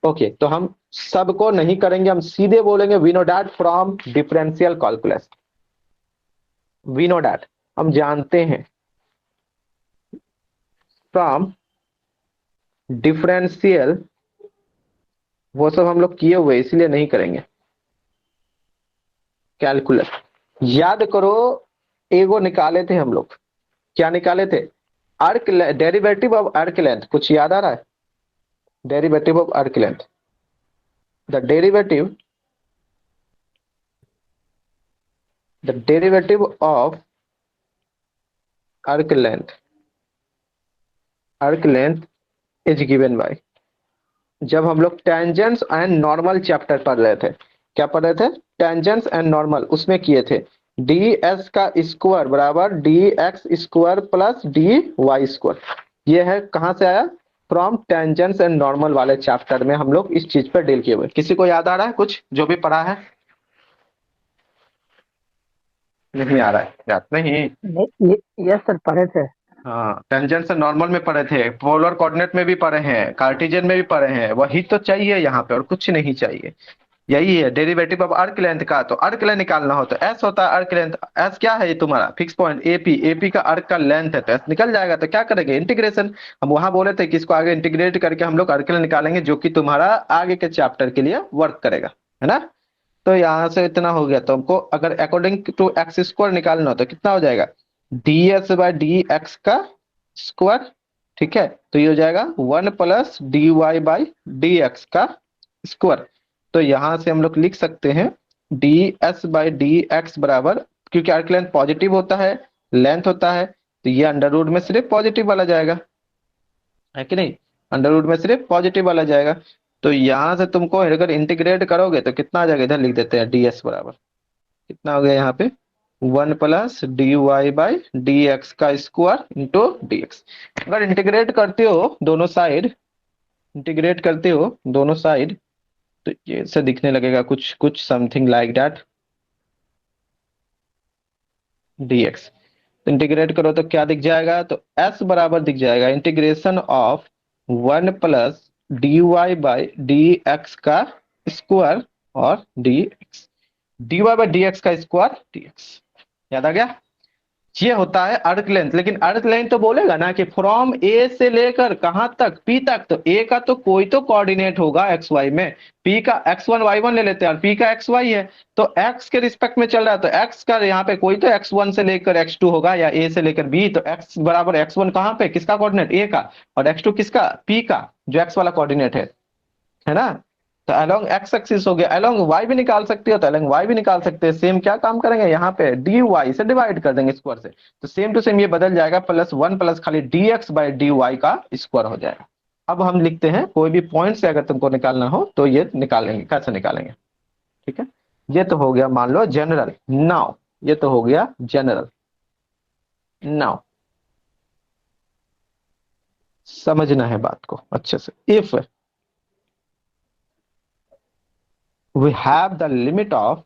ओके, तो हम सबको नहीं करेंगे, हम सीधे बोलेंगे we know that from differential calculus. We know that, हम जानते हैं, फ्रॉम डिफरेंशियल, वो सब हम लोग किए हुए इसलिए नहीं करेंगे कैलकुलस। याद करो, एगो निकाले थे हम लोग, क्या निकाले थे, अर्क, डेरिवेटिव ऑफ अर्क लेंथ, कुछ याद आ रहा है, डेरिवेटिव ऑफ अर्क length, the derivative, the derivative of अर्क लेंथ, अर्क लेंथ इज गिवन बाय, जब हम लोग टेंजेंट्स एंड नॉर्मल चैप्टर पढ़ रहे थे, क्या पढ़ रहे थे, टेंजेंट्स एंड नॉर्मल, उसमें किए थे डी एस का स्क्वायर बराबर d x square plus d y square. ये है कहाँ से आया, फ्रॉम टेंजेंट्स एंड नॉर्मल वाले चैप्टर में हम लोग इस चीज पर डील किए हुए। किसी को याद आ रहा है कुछ जो भी पढ़ा है, नहीं आ रहा है याद, नहीं। नहीं, ये सर पढ़े थे। हाँ, टेंजेंट्स एंड नॉर्मल में पढ़े थे, पोलर कोऑर्डिनेट में भी पढ़े हैं, कार्टेशियन में भी पढ़े हैं, वही तो चाहिए यहाँ पे और कुछ नहीं चाहिए। यही है डेरिवेटिव ऑफ अर्क लेंथ का, तो अर्क लेंथ निकालना हो तो एस होता है अर्क लेंथ। एस क्या है, ये तुम्हारा फिक्स पॉइंट एपी, एपी का अर्क का लेंथ है, तो एस निकल जाएगा। तो क्या करेंगे, इंटीग्रेशन। हम वहां बोले थे कि इसको आगे इंटीग्रेट करके हम लोग अर्क लेंथ निकालेंगे, जो कि तुम्हारा आगे के चैप्टर के लिए वर्क करेगा, है ना। तो यहाँ से इतना हो गया, तो हमको अगर अकॉर्डिंग टू एक्स स्क्वायर निकालना हो तो कितना हो जाएगा, D s by d x का स्क्वायर, ठीक है। तो ये हो जाएगा 1 + dy/dx का स्क्वायर। तो यहां से हम लोग लिख सकते हैं D s by d x बराबर, क्योंकि आर्क लेंथ पॉजिटिव होता है, लेंथ होता है, तो ये अंडर रूट में सिर्फ पॉजिटिव वाला जाएगा, है कि नहीं, अंडर रूट में सिर्फ पॉजिटिव वाला जाएगा। तो यहां से तुमको अगर इंटीग्रेट करोगे तो कितना आ जाएगा, इधर लिख देते हैं डी एस बराबर, कितना हो गया यहाँ पे, 1 + dy/dx का स्क्वायर इंटू डी एक्स। अगर इंटीग्रेट करते हो दोनों साइड, इंटीग्रेट करते हो दोनों साइड, तो ये से दिखने लगेगा कुछ कुछ समथिंग लाइक दैट, dx। तो इंटीग्रेट करो तो क्या दिख जाएगा, तो s बराबर दिख जाएगा इंटीग्रेशन ऑफ 1 + dy/dx का स्क्वायर और dx, dy/dx का स्क्वायर dx। याद आ गया, ये होता है अर्क लेंथ। लेकिन अर्क लेंथ तो बोलेगा ना कि फ्रॉम ए से लेकर कहां तक, पी तक, तो ए का तो कोई तो कोऑर्डिनेट होगा एक्स वाई में, पी का x1 y1 ले लेते हैं और पी का एक्स वाई है, तो एक्स के रिस्पेक्ट में चल रहा है, तो एक्स का यहाँ पे कोई तो x1 से लेकर x2 होगा या ए से लेकर बी, तो x बराबर x1 कहाँ पे, किसका कोऑर्डिनेट, ए का, और x2 किसका, पी का, जो एक्स वाला कोऑर्डिनेट है ना। तो अलोंग एक्स एक्सिस हो गया, अलोंग वाई भी निकाल सकते हो तो अलोंग वाई भी निकाल सकते हैं। सेम क्या काम करेंगे, यहाँ पे डी वाई से डिवाइड कर देंगे स्क्वायर से, तो सेम टू सेम ये बदल जाएगा, +1 + खाली d x by d y का स्क्वायर हो जाएगा। अब हम लिखते हैं कोई भी पॉइंट से अगर तुमको निकालना हो तो ये निकालेंगे, कैसे निकालेंगे, ठीक है। ये तो हो गया मान लो जनरल, नाउ ये तो हो गया जनरल। नाउ समझना है बात को अच्छे से, if we have the limit of,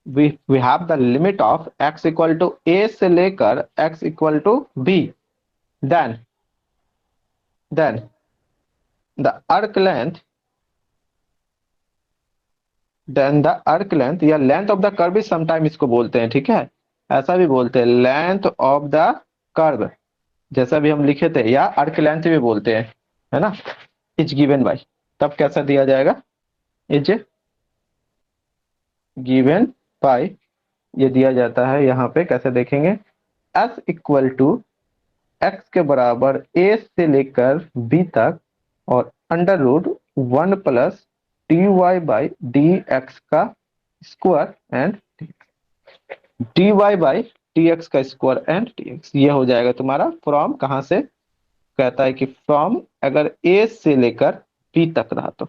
we have the limit of x equal to a से लेकर x equal to b, then the arc length, then the arc length या लेंथ ऑफ द कर्व भी sometime इसको बोलते हैं, ठीक है, ऐसा भी बोलते हैं लेंथ ऑफ द कर्व, जैसा भी हम लिखे थे, या अर्क लेंथ भी बोलते हैं, है ना, इज गिवन बाय, तब कैसा दिया जाएगा, इज गिवन बाय, ये दिया जाता है यहाँ पे, कैसे देखेंगे, s इक्वल टू x के बराबर a से लेकर b तक और अंडर रूट 1 + dy/dx का स्क्वायर एंड dy/dx का स्क्वायर एंड dx। ये हो जाएगा तुम्हारा फ्रॉम, कहां से, कहता है कि फ्रॉम अगर a से लेकर b तक रहा तो,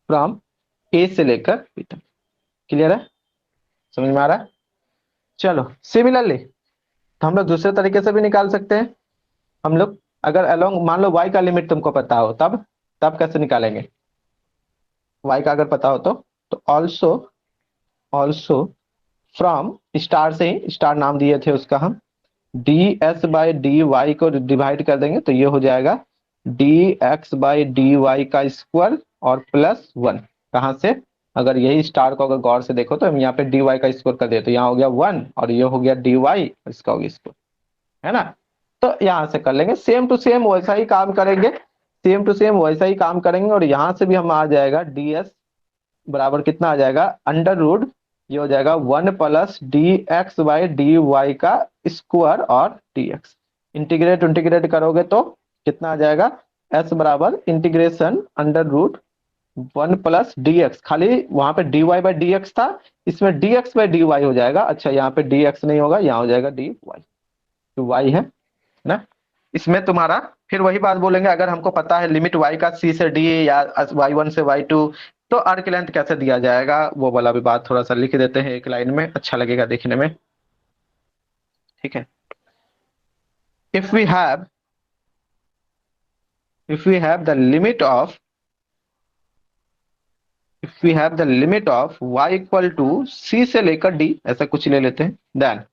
फ्रॉम a से लेकर b तक। क्लियर है, समझ में आ रहा है। चलो सिमिलरली तो हम लोग दूसरे तरीके से भी निकाल सकते हैं, हम लोग अगर अलोंग मान लो y का लिमिट तुमको पता हो, तब तब कैसे निकालेंगे? y का अगर पता हो तो ऑल्सो ऑल्सो फ्रॉम स्टार से ही, स्टार नाम दिए थे उसका हम, d s by d y को डिवाइड कर देंगे तो ये हो जाएगा d x by d y का स्क्वायर और प्लस वन। कहाँ से? अगर यही स्टार को अगर गौर से देखो तो हम यहाँ पे डी वाई का स्क्वायर कर दिए तो यहाँ हो गया वन, और ये हो गया डी वाई, इसका हो गया स्क्वायर, है ना? तो यहाँ से कर लेंगे, सेम टू सेम वैसा ही काम करेंगे, सेम टू सेम वैसा ही काम करेंगे। और यहाँ से भी हम आ जाएगा डी एस बराबर कितना आ जाएगा, अंडर रूट, ये हो जाएगा one plus d x by d y का स्क्वायर और डी एक्स। इंटीग्रेट इंटीग्रेट करोगे तो कितना आ जाएगा, एस बराबर integration under root one plus d x, खाली वहां पे d y by d x था, इसमें d x by d y हो जाएगा। अच्छा यहाँ पे डी एक्स नहीं होगा, यहाँ हो जाएगा डी वाई, तो वाई है ना? इसमें तुम्हारा फिर वही बात बोलेंगे, अगर हमको पता है लिमिट y का c से d या y1 से y2, तो आर्क लेंथ कैसे दिया जाएगा, वो वाला भी बात थोड़ा सा लिख देते हैं एक लाइन में, अच्छा लगेगा देखने में। ठीक है। If we have if we have the limit of if we have the limit of y equal to c से लेकर d, ऐसा कुछ ले लेते हैं, देन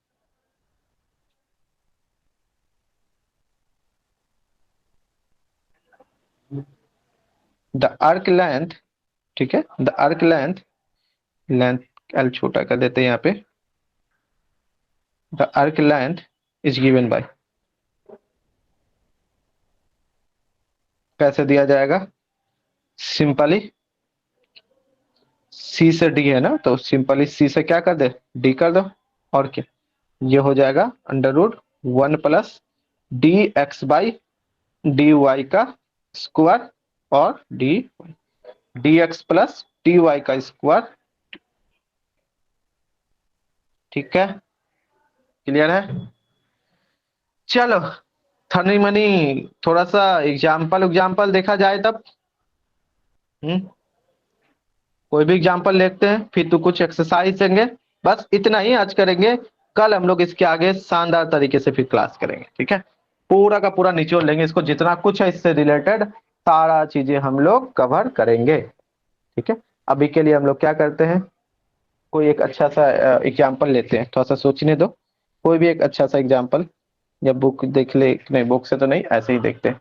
द आर्क लेंथ, ठीक है, the arc length, length L छोटा कर देते हैं यहाँ पे, the arc length is given by, कैसे दिया जाएगा, सिंपली सी से डी है ना, तो सिंपली सी से क्या कर दे, डी कर दो, और क्या, ये हो जाएगा under root one plus d x by d y का स्क्वायर और d d x plus d y का स्क्वायर। ठीक है, क्लियर है? चलो, थनी मनी थोड़ा सा एग्जाम्पल एग्जाम्पल देखा जाए तब। हम्म कोई भी एग्जाम्पल लेते हैं, फिर तो कुछ एक्सरसाइज देंगे, बस इतना ही आज करेंगे। कल हम लोग इसके आगे शानदार तरीके से फिर क्लास करेंगे, ठीक है? पूरा का पूरा निचोड़ लेंगे इसको, जितना कुछ है इससे रिलेटेड सारा चीजें हम लोग कवर करेंगे, ठीक है? अभी के लिए हम लोग क्या करते हैं, कोई एक अच्छा सा एग्जाम्पल लेते हैं, थोड़ा सा सोचने दो, कोई भी एक अच्छा सा एग्जाम्पल, या बुक देख ले, नहीं बुक से तो नहीं, ऐसे ही देखते हैं।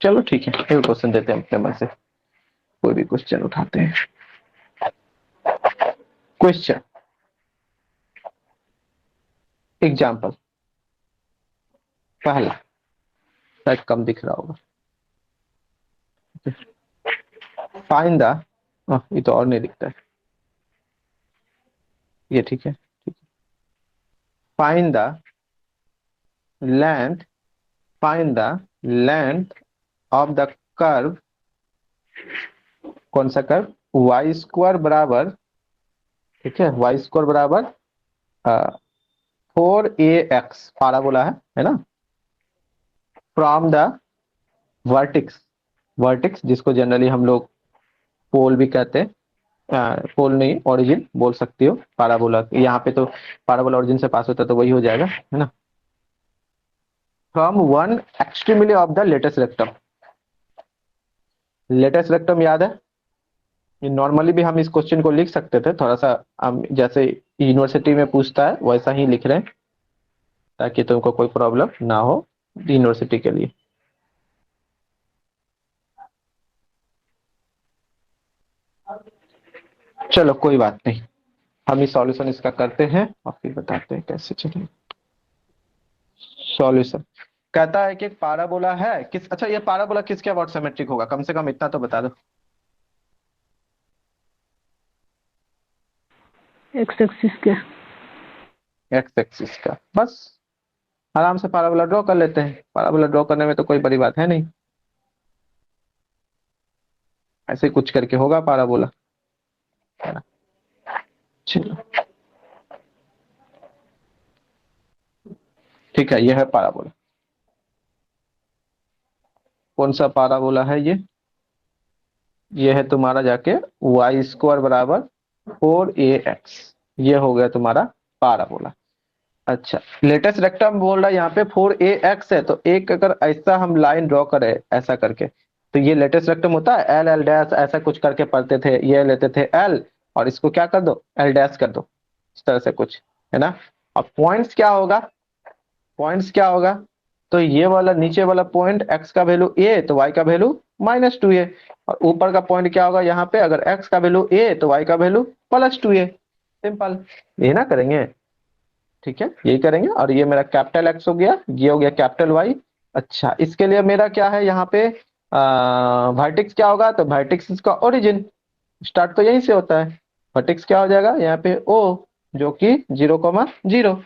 चलो ठीक है, एक क्वेश्चन देते हैं अपने मन से, कोई भी क्वेश्चन उठाते हैं। क्वेश्चन, एग्जाम्पल पहला, शायद कम दिख रहा होगा, फाइंड द, ये तो और नहीं दिखता है, ये ठीक है, find the length, find the length of the curve, कौन सा कर्व, वाई स्क्वायर बराबर, ठीक है, वाई स्क्वायर बराबर 4ax पाराबोला है ना, फ्रॉम द वर्टिक्स, वर्टिक्स जिसको जनरली हम लोग पोल भी कहते हैं, पोल नहीं ओरिजिन बोल सकती हो, पाराबोला यहाँ पे तो पाराबोला ओरिजिन से पास होता है तो वही हो जाएगा, है ना? From one extremity of the latus rectum, latus rectum याद है, नॉर्मली भी हम इस क्वेश्चन को लिख सकते थे, थोड़ा सा हम जैसे यूनिवर्सिटी में पूछता है वैसा ही लिख रहे हैं, ताकि तुमको कोई प्रॉब्लम ना हो यूनिवर्सिटी के लिए। चलो कोई बात नहीं, हम ही सॉल्यूशन इसका करते हैं और फिर बताते हैं कैसे चलेगा सॉल्यूशन। कहता है कि एक पाराबोला है किस, अच्छा ये पाराबोला किसके अबाउट सिमेट्रिक होगा, कम से कम इतना तो बता दो। एक्स एक्सिस के। एक्स एक्सिस का, बस आराम से पाराबोला ड्रॉ कर लेते हैं, पाराबोला ड्रॉ करने में तो कोई बड़ी बात है नहीं, ऐसे कुछ करके होगा पाराबोला, है ना? चलो ठीक है, ये है पाराबोला, कौन सा पाराबोला है ये, ये है तुम्हारा जाके वाई स्क्वायर बराबर 4ax। ये हो गया तुम्हारा पाराबोला। अच्छा, लेटेस्ट रेक्टम बोल रहा है यहाँ पे 4ax है, तो एक अगर ऐसा हम लाइन ड्रॉ करें ऐसा करके, तो ये लेटेस्ट रेक्टम होता है। एल एल डैश ऐसा कुछ करके पढ़ते थे, ये लेते थे एल और इसको क्या कर दो, एल डैश कर दो, इस तरह से कुछ, है ना। अब पॉइंट्स क्या होगा, पॉइंट्स क्या होगा, तो ये वाला नीचे वाला पॉइंट एक्स का वैल्यू ए तो वाई का वैल्यू -2a, और ऊपर का पॉइंट क्या होगा यहाँ पे, अगर एक्स का वैल्यू ए तो वाई का वैल्यू +2a। सिंपल, ये ना करेंगे, ठीक है यही करेंगे। और ये मेरा कैपिटल एक्स हो गया, ये हो गया कैपिटल वाई। अच्छा, इसके लिए मेरा क्या है यहाँ पे, वर्टेक्स क्या होगा, तो वर्टेक्स इसका ओरिजिन, स्टार्ट तो यहीं से होता है। वर्टेक्स क्या हो जाएगा यहाँ पे ओ, जो कि 0,0।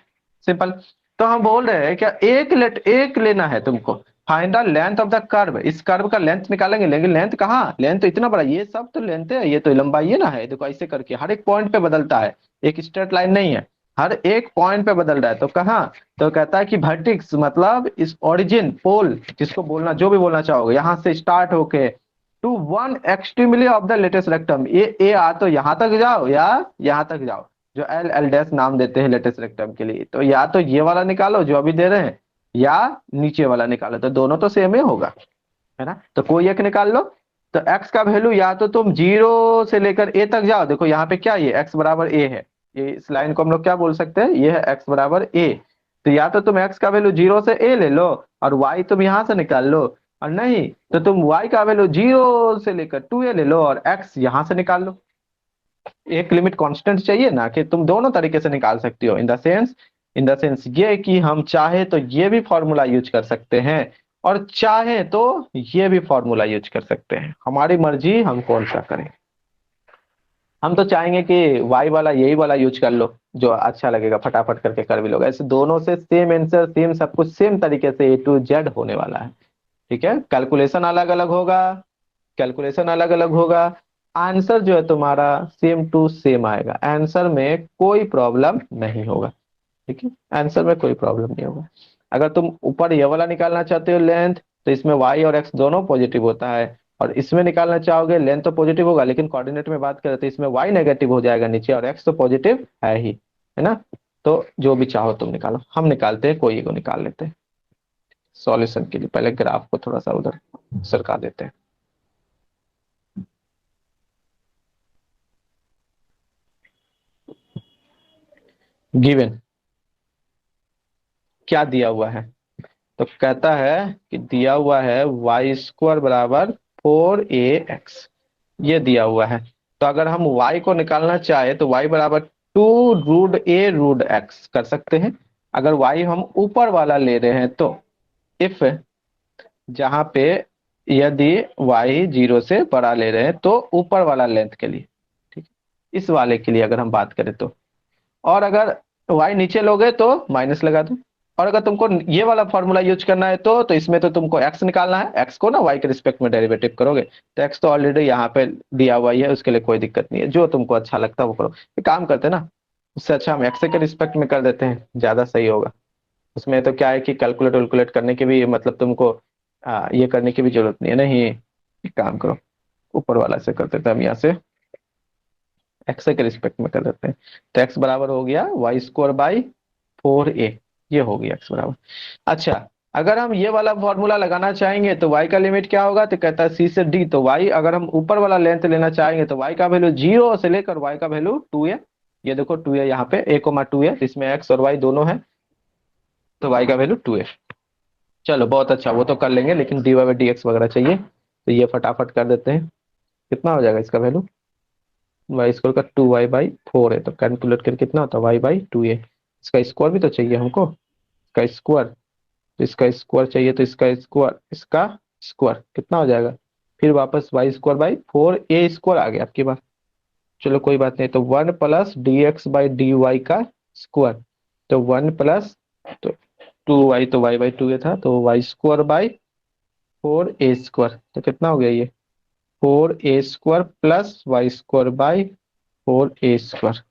सिंपल। तो हम बोल रहे हैं क्या, एक लेना है तुमको, find the length of the curve. इस कर्व का लेंथ निकालेंगे, लेकिन लेंथ कहाँ, लेंथ तो इतना बड़ा, ये सब तो लेंथ है, ये तो लंबाई है ना, है देखो ऐसे करके हर एक पॉइंट पे बदलता है, एक स्ट्रेट लाइन नहीं है, हर एक पॉइंट पे बदल रहा है। तो कहाँ, तो कहता है कि वर्टेक्स मतलब इस ओरिजिन पोल, जिसको बोलना जो भी बोलना चाहोगे, यहाँ से स्टार्ट होके to one extremity of the latus rectum, ये आ तो यहाँ तक जाओ या यहाँ तक जाओ, जो एल एल डैश नाम देते हैं लेटेस्ट रेक्टम के लिए, तो या तो ये वाला निकालो जो अभी दे रहे हैं, या नीचे वाला निकालो, तो दोनों तो सेम ही होगा, है ना। तो कोई एक निकाल लो। तो x का वैल्यू या तो तुम 0 से लेकर a तक जाओ, देखो यहाँ पे क्या, ये x बराबर a है, ये इस लाइन को हम लोग क्या बोल सकते हैं, ये है x बराबर a। तो या तो तुम x का वैल्यू 0 से a ले लो, और y तुम यहाँ से निकाल लो, और नहीं तो तुम y का वैल्यू 0 से लेकर 2a ले लो, और x यहाँ से निकाल लो। एक लिमिट कांस्टेंट चाहिए ना, कि तुम दोनों तरीके से निकाल सकती हो, इन द सेंस ये कि हम चाहे तो ये भी फॉर्मूला यूज कर सकते हैं, और चाहे तो ये भी फॉर्मूला यूज कर सकते हैं, हमारी मर्जी हम कौन सा करें। हम तो चाहेंगे कि वाई वाला यही वाला यूज कर लो, जो अच्छा लगेगा, फटाफट करके कर भी लोगे, ऐसे दोनों से सेम आंसर, सेम सब कुछ सेम तरीके से A to Z होने वाला है। ठीक है, कैलकुलेशन अलग अलग होगा, कैलकुलेशन अलग अलग होगा, आंसर जो है तुम्हारा सेम टू सेम आएगा, आंसर में कोई प्रॉब्लम नहीं होगा। ठीक है, आंसर में कोई प्रॉब्लम नहीं होगा। अगर तुम ऊपर ये वाला निकालना चाहते हो लेंथ, तो इसमें y और x दोनों पॉजिटिव होता है, और इसमें निकालना चाहोगे लेंथ तो पॉजिटिव होगा, लेकिन कोऑर्डिनेट में बात करें तो इसमें y नेगेटिव हो जाएगा नीचे, और x तो पॉजिटिव है ही, है ना। तो जो भी चाहो तुम निकालो, हम निकालते हैं, कोई को निकाल लेते हैं। सॉल्यूशन के लिए पहले ग्राफ को थोड़ा सा उधर सरका देते हैं। गिवन क्या दिया हुआ है, तो कहता है कि दिया हुआ है वाई स्क्वायर बराबर 4ax, ये दिया हुआ है। तो अगर हम y को निकालना चाहे तो y बराबर 2√a√x कर सकते हैं। अगर y हम ऊपर वाला ले रहे हैं तो इफ, जहां पे यदि y 0 से बड़ा ले रहे हैं तो ऊपर वाला लेंथ के लिए, ठीक है, इस वाले के लिए अगर हम बात करें तो, और अगर y नीचे लोगे तो माइनस लगा दो। और अगर तुमको ये वाला फॉर्मूला यूज करना है तो इसमें तो तुमको x निकालना है, x को ना y के रिस्पेक्ट में डेरिवेटिव करोगे, तो x तो ऑलरेडी यहाँ पे दिया हुआ ही है, उसके लिए कोई दिक्कत नहीं है, जो तुमको अच्छा लगता है वो करो। एक काम करते हैं ना, उससे अच्छा हम x के रिस्पेक्ट में कर देते हैं, ज्यादा सही होगा। उसमें तो क्या है कि कैलकुलेट वैलकुलेट करने की भी, मतलब तुमको ये करने की भी जरूरत नहीं है, नहीं एक काम करो, ऊपर वाला से कर देते हैं हम, यहाँ से एक्स के रिस्पेक्ट में कर देते हैं। तो एक्स बराबर हो गया y² बाई 4a, ये हो गया एक्स बराबर। अच्छा, अगर हम ये वाला फॉर्मूला लगाना चाहेंगे तो y का लिमिट क्या होगा, तो कहता है c से d, तो y अगर हम ऊपर वाला लेंथ लेना चाहेंगे तो y का वैल्यू 0 से लेकर y का वैल्यू 2a, ये देखो 2a यहाँ पे a, 2a, इसमें x और y दोनों है, तो y का वैल्यू 2a। चलो बहुत अच्छा, वो तो कर लेंगे, लेकिन dy/dx वगैरह चाहिए, तो ये फटाफट कर देते हैं। कितना हो जाएगा इसका वैल्यू, वाई स्क्वायर का 2y/4 है, तो कैलकुलेट करके कितना होता है y/2a। इसका स्क्वायर भी तो चाहिए हमको, इसका स्क्वायर, तो इसका स्क्वायर चाहिए, तो इसका स्क्वायर, इसका स्क्वायर कितना हो जाएगा, फिर वापस y²/4a² आ गया आपकी बात। चलो कोई बात नहीं, तो 1 + dx/dy का स्क्वायर, तो 1 तो 2y, तो y/2a था, तो y²/4a², तो कितना हो गया ये, 4a² + y²/4a²,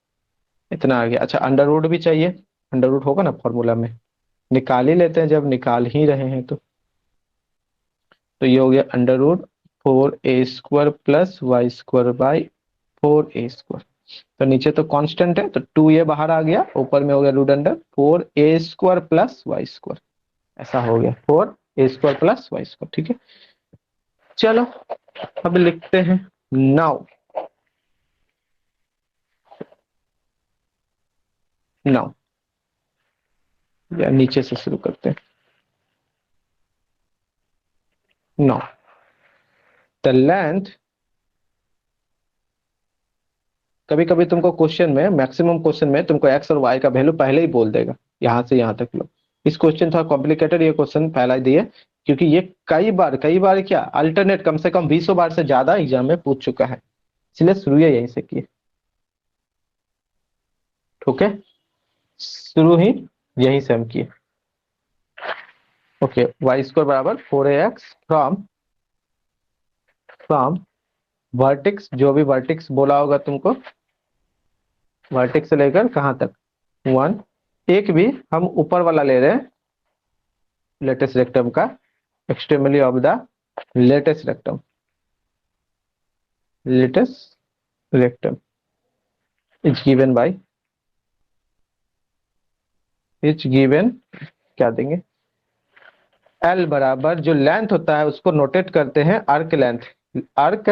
इतना आ गया। अच्छा, अंडर रूट भी चाहिए, अंडर रूट होगा ना फॉर्मूला में, निकाल ही लेते हैं जब निकाल ही रहे हैं तो ये हो गया under root 4a² plus y square by 4a²। तो नीचे तो कांस्टेंट है तो 2a बाहर आ गया, ऊपर में हो गया root under 4a² plus y square. ऐसा हो गया 4a² प्लस वाई स्क्वायर। ठीक है, चलो अब लिखते हैं नाउ। नाउ या नीचे से शुरू करते हैं। नाउ द लेंथ, कभी कभी तुमको क्वेश्चन में, मैक्सिमम क्वेश्चन में तुमको एक्स और वाई का वैल्यू पहले ही बोल देगा, यहां से यहां तक लो। इस क्वेश्चन थोड़ा कॉम्प्लिकेटेड ये क्वेश्चन पहला दिए, क्योंकि ये कई बार क्या अल्टरनेट कम से कम 20 बार से ज्यादा एग्जाम में पूछ चुका है, इसलिए शुरू यहीं से किए। ठीक है, शुरू ही यहीं से हम किए। ओके, वाई स्क्वायर बराबर 4ax फ्रॉम फ्रॉम वर्टिक्स, जो भी वर्टिक्स बोला होगा तुमको, वर्टेक्स से लेकर कहां तक 1। एक भी हम ऊपर वाला ले रहे हैं लेटेस्ट रेक्टम का, extremely of the latus rectum, latus rectum is given by, is given क्या देंगे, एल बराबर जो लेंथ होता है उसको नोटेट करते हैं arc length, arc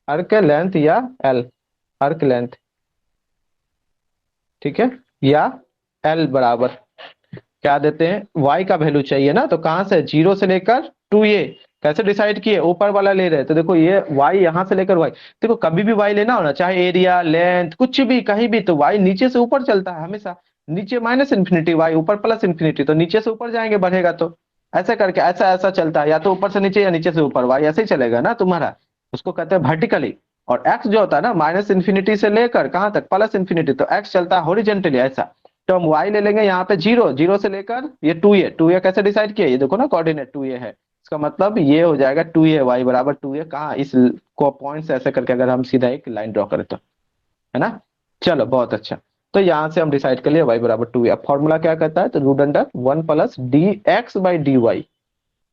arc length या एल, आर्क लेंथ। ठीक है, या एल बराबर क्या देते हैं, y का वैल्यू चाहिए ना, तो कहां से 0 से लेकर 2a। कैसे डिसाइड किए, ऊपर वाला ले रहे हैं तो देखो ये y यहां से लेकर y, देखो कभी भी y लेना हो ना, चाहे एरिया लेंथ कुछ भी कहीं भी, तो y नीचे से ऊपर चलता है हमेशा। नीचे माइनस इन्फिनिटी, y ऊपर प्लस इन्फिनिटी, तो नीचे से ऊपर जाएंगे बढ़ेगा तो। ऐसा करके ऐसा ऐसा चलता है, या तो ऊपर से नीचे या नीचे से ऊपर, y ऐसे ही चलेगा ना तुम्हारा, उसको कहते हैं वर्टिकली। और x जो होता है ना माइनस इन्फिनिटी से लेकर कहां तक प्लस इन्फिनिटी, तो x चलता है हॉरिजेंटली ऐसा। तो हम y ले लेंगे यहाँ पे 0, 0 से लेकर ये 2a, 2a कैसे डिसाइड किया, ये देखो ना कोऑर्डिनेट 2a है, इसका मतलब ये हो जाएगा 2a, y बराबर 2a, कहाँ इस को पॉइंट से ऐसे करके अगर हम सीधा एक लाइन ड्रॉ करें तो, है ना। चलो बहुत अच्छा, तो यहाँ से हम डिसाइड कर लिए y बराबर 2a। अब फॉर्मूला क्या कहता है, तो root under 1 plus dx by dy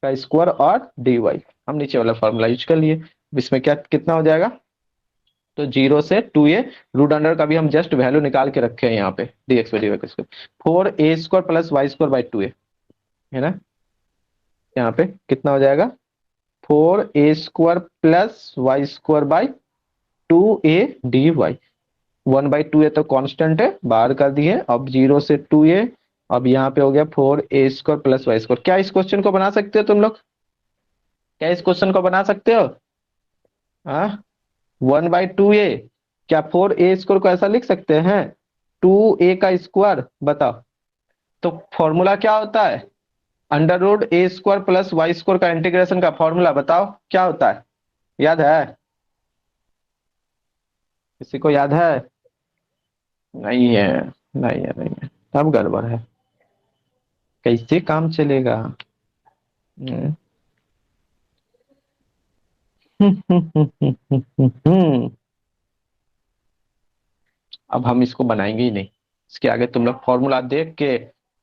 का स्क्वायर और dy, हम नीचे वाला फॉर्मूला यूज कर लिए। इसमें क्या कितना हो जाएगा, तो 0 से 2a, रूट अंडर का भी हम जस्ट वैल्यू निकाल के रखे हैं यहाँ पे dx बाई dy का square, 4a² plus y square by 2a, है ना। यहाँ पे कितना हो जाएगा, 4a² plus y square by 2a dy, 1/2a तो कांस्टेंट है बाहर कर दिए। अब 0 से 2a, अब यहाँ पे हो गया 4a² प्लस वाई स्क्वायर। क्या इस क्वेश्चन को बना सकते हो तुम लोग, क्या इस क्वेश्चन को बना सकते हो, हाँ 1/2a, क्या 4a² को ऐसा लिख सकते हैं 2a का स्क्वायर, बताओ। तो फॉर्मूला क्या होता है, under root a² plus y square का इंटीग्रेशन का फॉर्मूला बताओ क्या होता है, याद है, किसी को याद है, नहीं है, नहीं है, नहीं है, तब गड़बड़ है, कैसे काम चलेगा। हम्म। अब हम इसको बनाएंगे ही नहीं, इसके आगे तुम लोग फॉर्मूला देख के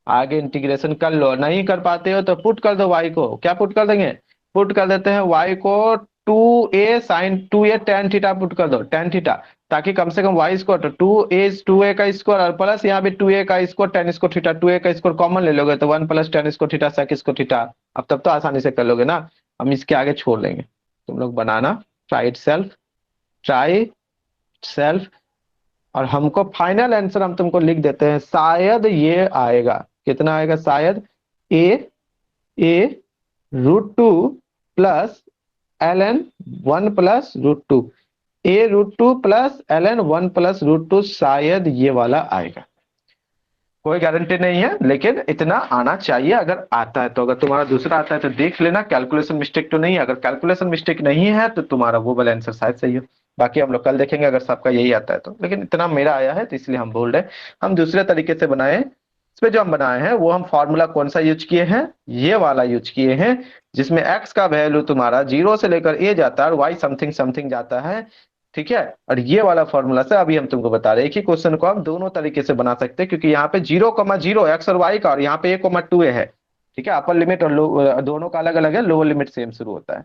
आगे इंटीग्रेशन कर लो, नहीं कर पाते हो तो पुट कर दो y को, क्या पुट कर देंगे, पुट कर देते हैं y को 2a sign 2a tan theta put कर दो, tan थीटा, ताकि कम से कम y स्क्वायर, तो 2a का स्क्वायर और प्लस यहाँ भी 2a का square tan square theta, 2a का स्क्वायर कॉमन ले लोगे तो 1 plus tan square theta sec square theta. अब तब तो आसानी से कर लोगे ना, हम इसके आगे छोड़ लेंगे, तुम लोग बनाना, try it self, try self. और हमको फाइनल आंसर हम तुमको लिख देते हैं, शायद ये आएगा, कितना आएगा, शायद ए ए √2 plus ln 1 plus √2, a√2 plus ln 1 plus √2, शायद ये वाला आएगा। कोई गारंटी नहीं है, लेकिन इतना आना चाहिए, अगर आता है तो। अगर तुम्हारा दूसरा आता है तो देख लेना कैलकुलेशन मिस्टेक तो नहीं है, अगर कैलकुलेशन मिस्टेक नहीं है तो तुम्हारा वो वाला आंसर शायद सही हो। बाकी हम लोग कल देखेंगे अगर सबका यही आता है तो, लेकिन इतना मेरा आया है तो इसलिए हम बोल रहे हैं। हम दूसरे तरीके से बनाए, इसमें जो हम बनाए हैं वो हम फॉर्मूला कौन सा यूज किए हैं, ये वाला यूज किए हैं, जिसमें एक्स का वैल्यू तुम्हारा 0 से लेकर a जाता है और वाई समथिंग समथिंग जाता है। ठीक है, और ये वाला फॉर्मूला से अभी हम तुमको बता रहे हैं, एक ही क्वेश्चन को हम दोनों तरीके से बना सकते हैं, क्योंकि यहाँ पे 0,0 एक्स और वाई का, और यहाँ पे a,2a है। ठीक है, अपर लिमिट और दोनों का अलग अलग है, लोअर लिमिट सेम शुरू होता है।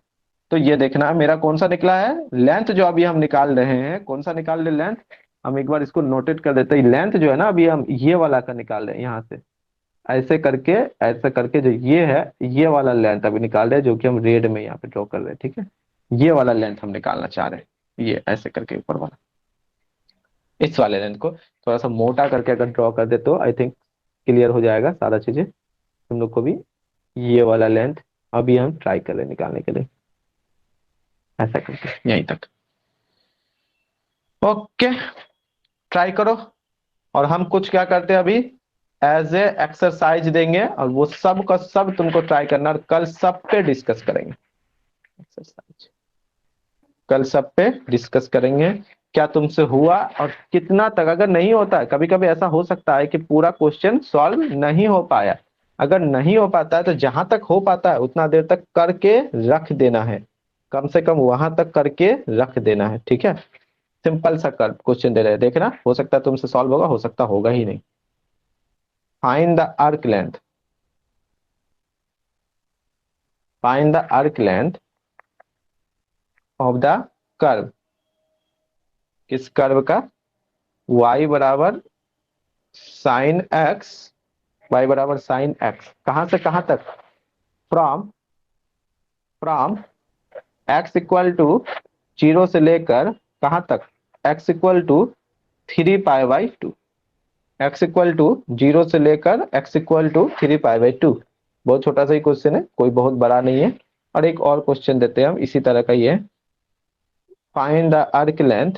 तो ये देखना मेरा कौन सा निकला है लेंथ, जो अभी हम निकाल रहे हैं कौन सा निकाल रहे लेंथ। हम एक बार इसको नोटेट कर देते हैं, लेंथ जो है ना अभी हम ये वाला का निकाल रहे हैं यहाँ से, ऐसे करके, ऐसे करके जो ये है ये वाला लेंथ अभी निकाल रहे हैं, जो कि हम रेड में यहाँ पे ड्रॉ कर रहे हैं, ठीक है। ये वाला लेंथ हम निकालना चाह रहे हैं, ये ऐसे करके ऊपर वाला, इस वाले लेंथ को थोड़ा सा मोटा करके अगर ड्रॉ कर दे तो आई थिंक क्लियर हो जाएगा सारा चीजें तुम लोग को भी। ये वाला लेंथ अभी हम ट्राई कर रहे हैं निकालने के लिए, ऐसा करके यहीं तक। ओके, ट्राई करो। और हम कुछ क्या करते हैं अभी, एज ए एक्सरसाइज देंगे और वो सब का सब तुमको ट्राई करना, और कल सब पे डिस्कस करेंगे एक्सरसाइज, कल सब पे डिस्कस करेंगे क्या तुमसे हुआ और कितना तक। अगर नहीं होता है, कभी कभी ऐसा हो सकता है कि पूरा क्वेश्चन सॉल्व नहीं हो पाया, अगर नहीं हो पाता है तो जहां तक हो पाता है उतना देर तक करके रख देना है, कम से कम वहां तक करके रख देना है, ठीक है। सिंपल सा कर क्वेश्चन दे रहे हैं, देखना हो सकता है तुमसे सॉल्व होगा, हो सकता होगा ही नहीं। Find the arc length, find the arc length of the curve, किस कर्व का, y बराबर साइन एक्स, y बराबर साइन एक्स, कहां से कहां तक, from, from x equal to 0 से लेकर कहां तक, x equal to 3 pi by 2, x equal to 0 से लेकर x equal to 3 pi by 2। बहुत छोटा सा ही क्वेश्चन है, कोई बहुत बड़ा नहीं है। और एक और क्वेश्चन देते हैं हम इसी तरह का ही है, फाइंड द आर्क लेंथ,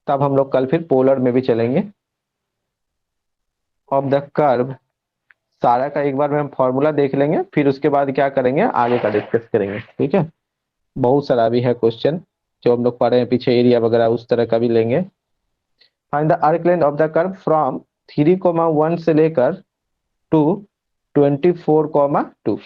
तब हम लोग कल फिर पोलर में भी चलेंगे, ऑफ द कर्व, सारा का एक बार में हम फॉर्मूला देख लेंगे, फिर उसके बाद क्या करेंगे आगे का डिस्कस करेंगे, ठीक है। बहुत सारा भी है क्वेश्चन जो हम लोग पढ़े हैं पीछे, एरिया वगैरह उस तरह का भी लेंगे। Find the arc length of the curve from 3,1 से लेकर टू 24,2,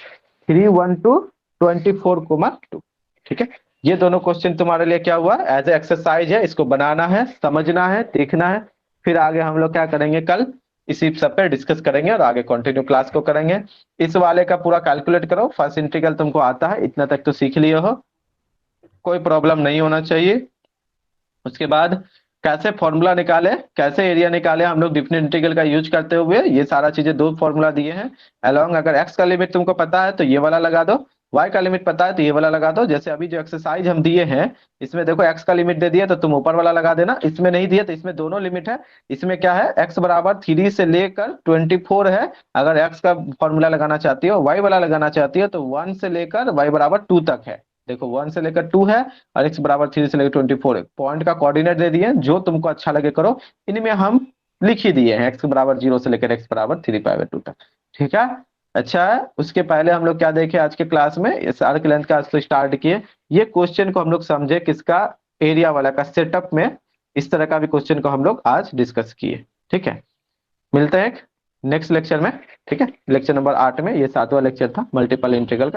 3, 1 to 24,2, ठीक है। ये दोनों क्वेश्चन तुम्हारे लिए क्या हुआ, एज ए एक्सरसाइज है, इसको बनाना है, समझना है, देखना है, फिर आगे हम लोग क्या करेंगे कल इसी सब पे डिस्कस करेंगे और आगे कंटिन्यू क्लास को करेंगे। इस वाले का पूरा कैलकुलेट करो, फर्स्ट इंटीग्रल तुमको आता है, इतना तक तो सीख लिए हो, कोई प्रॉब्लम नहीं होना चाहिए। उसके बाद कैसे फॉर्मूला निकाले, कैसे एरिया निकाले हम लोग डिफरेंट इंटीग्रल का यूज करते हुए, ये सारा चीजें दो फॉर्मूला दिए हैं। अलोंग अगर एक्स का लिमिट तुमको पता है तो ये वाला लगा दो, वाई का लिमिट पता है तो ये वाला लगा दो। जैसे अभी जो एक्सरसाइज हम दिए हैं इसमें देखो एक्स का लिमिट दे दिया तो तुम ऊपर वाला लगा देना, इसमें नहीं दिया तो इसमें दोनों लिमिट है। इसमें क्या है, एक्स बराबर 3 से लेकर 24 है, अगर एक्स का फॉर्मूला लगाना चाहती हो, वाई वाला लगाना चाहती हो तो 1 से लेकर वाई बराबर 2 तक है। देखो 1 से लेकर 2 है और एक्स बराबर 3 से लेकर 24 है, पॉइंट का कोऑर्डिनेट दे दिए, जो तुमको अच्छा लगे करो। इनमें हम लिख ही दिए हैं एक्स बराबर 0 से लेकर एक्स बराबर 3 पाई बाई 2 तक, ठीक है। अच्छा है, उसके पहले हम लोग क्या देखे आज के क्लास में, इस आर्क लेंथ का आज तो स्टार्ट किए, ये क्वेश्चन को हम लोग समझे किसका, एरिया वाला का सेटअप में। इस तरह का भी क्वेश्चन को हम लोग आज डिस्कस किए, ठीक है। मिलते हैं नेक्स्ट लेक्चर में, ठीक है, लेक्चर नंबर 8 में, ये 7वां लेक्चर था मल्टीपल इंटीग्रल का।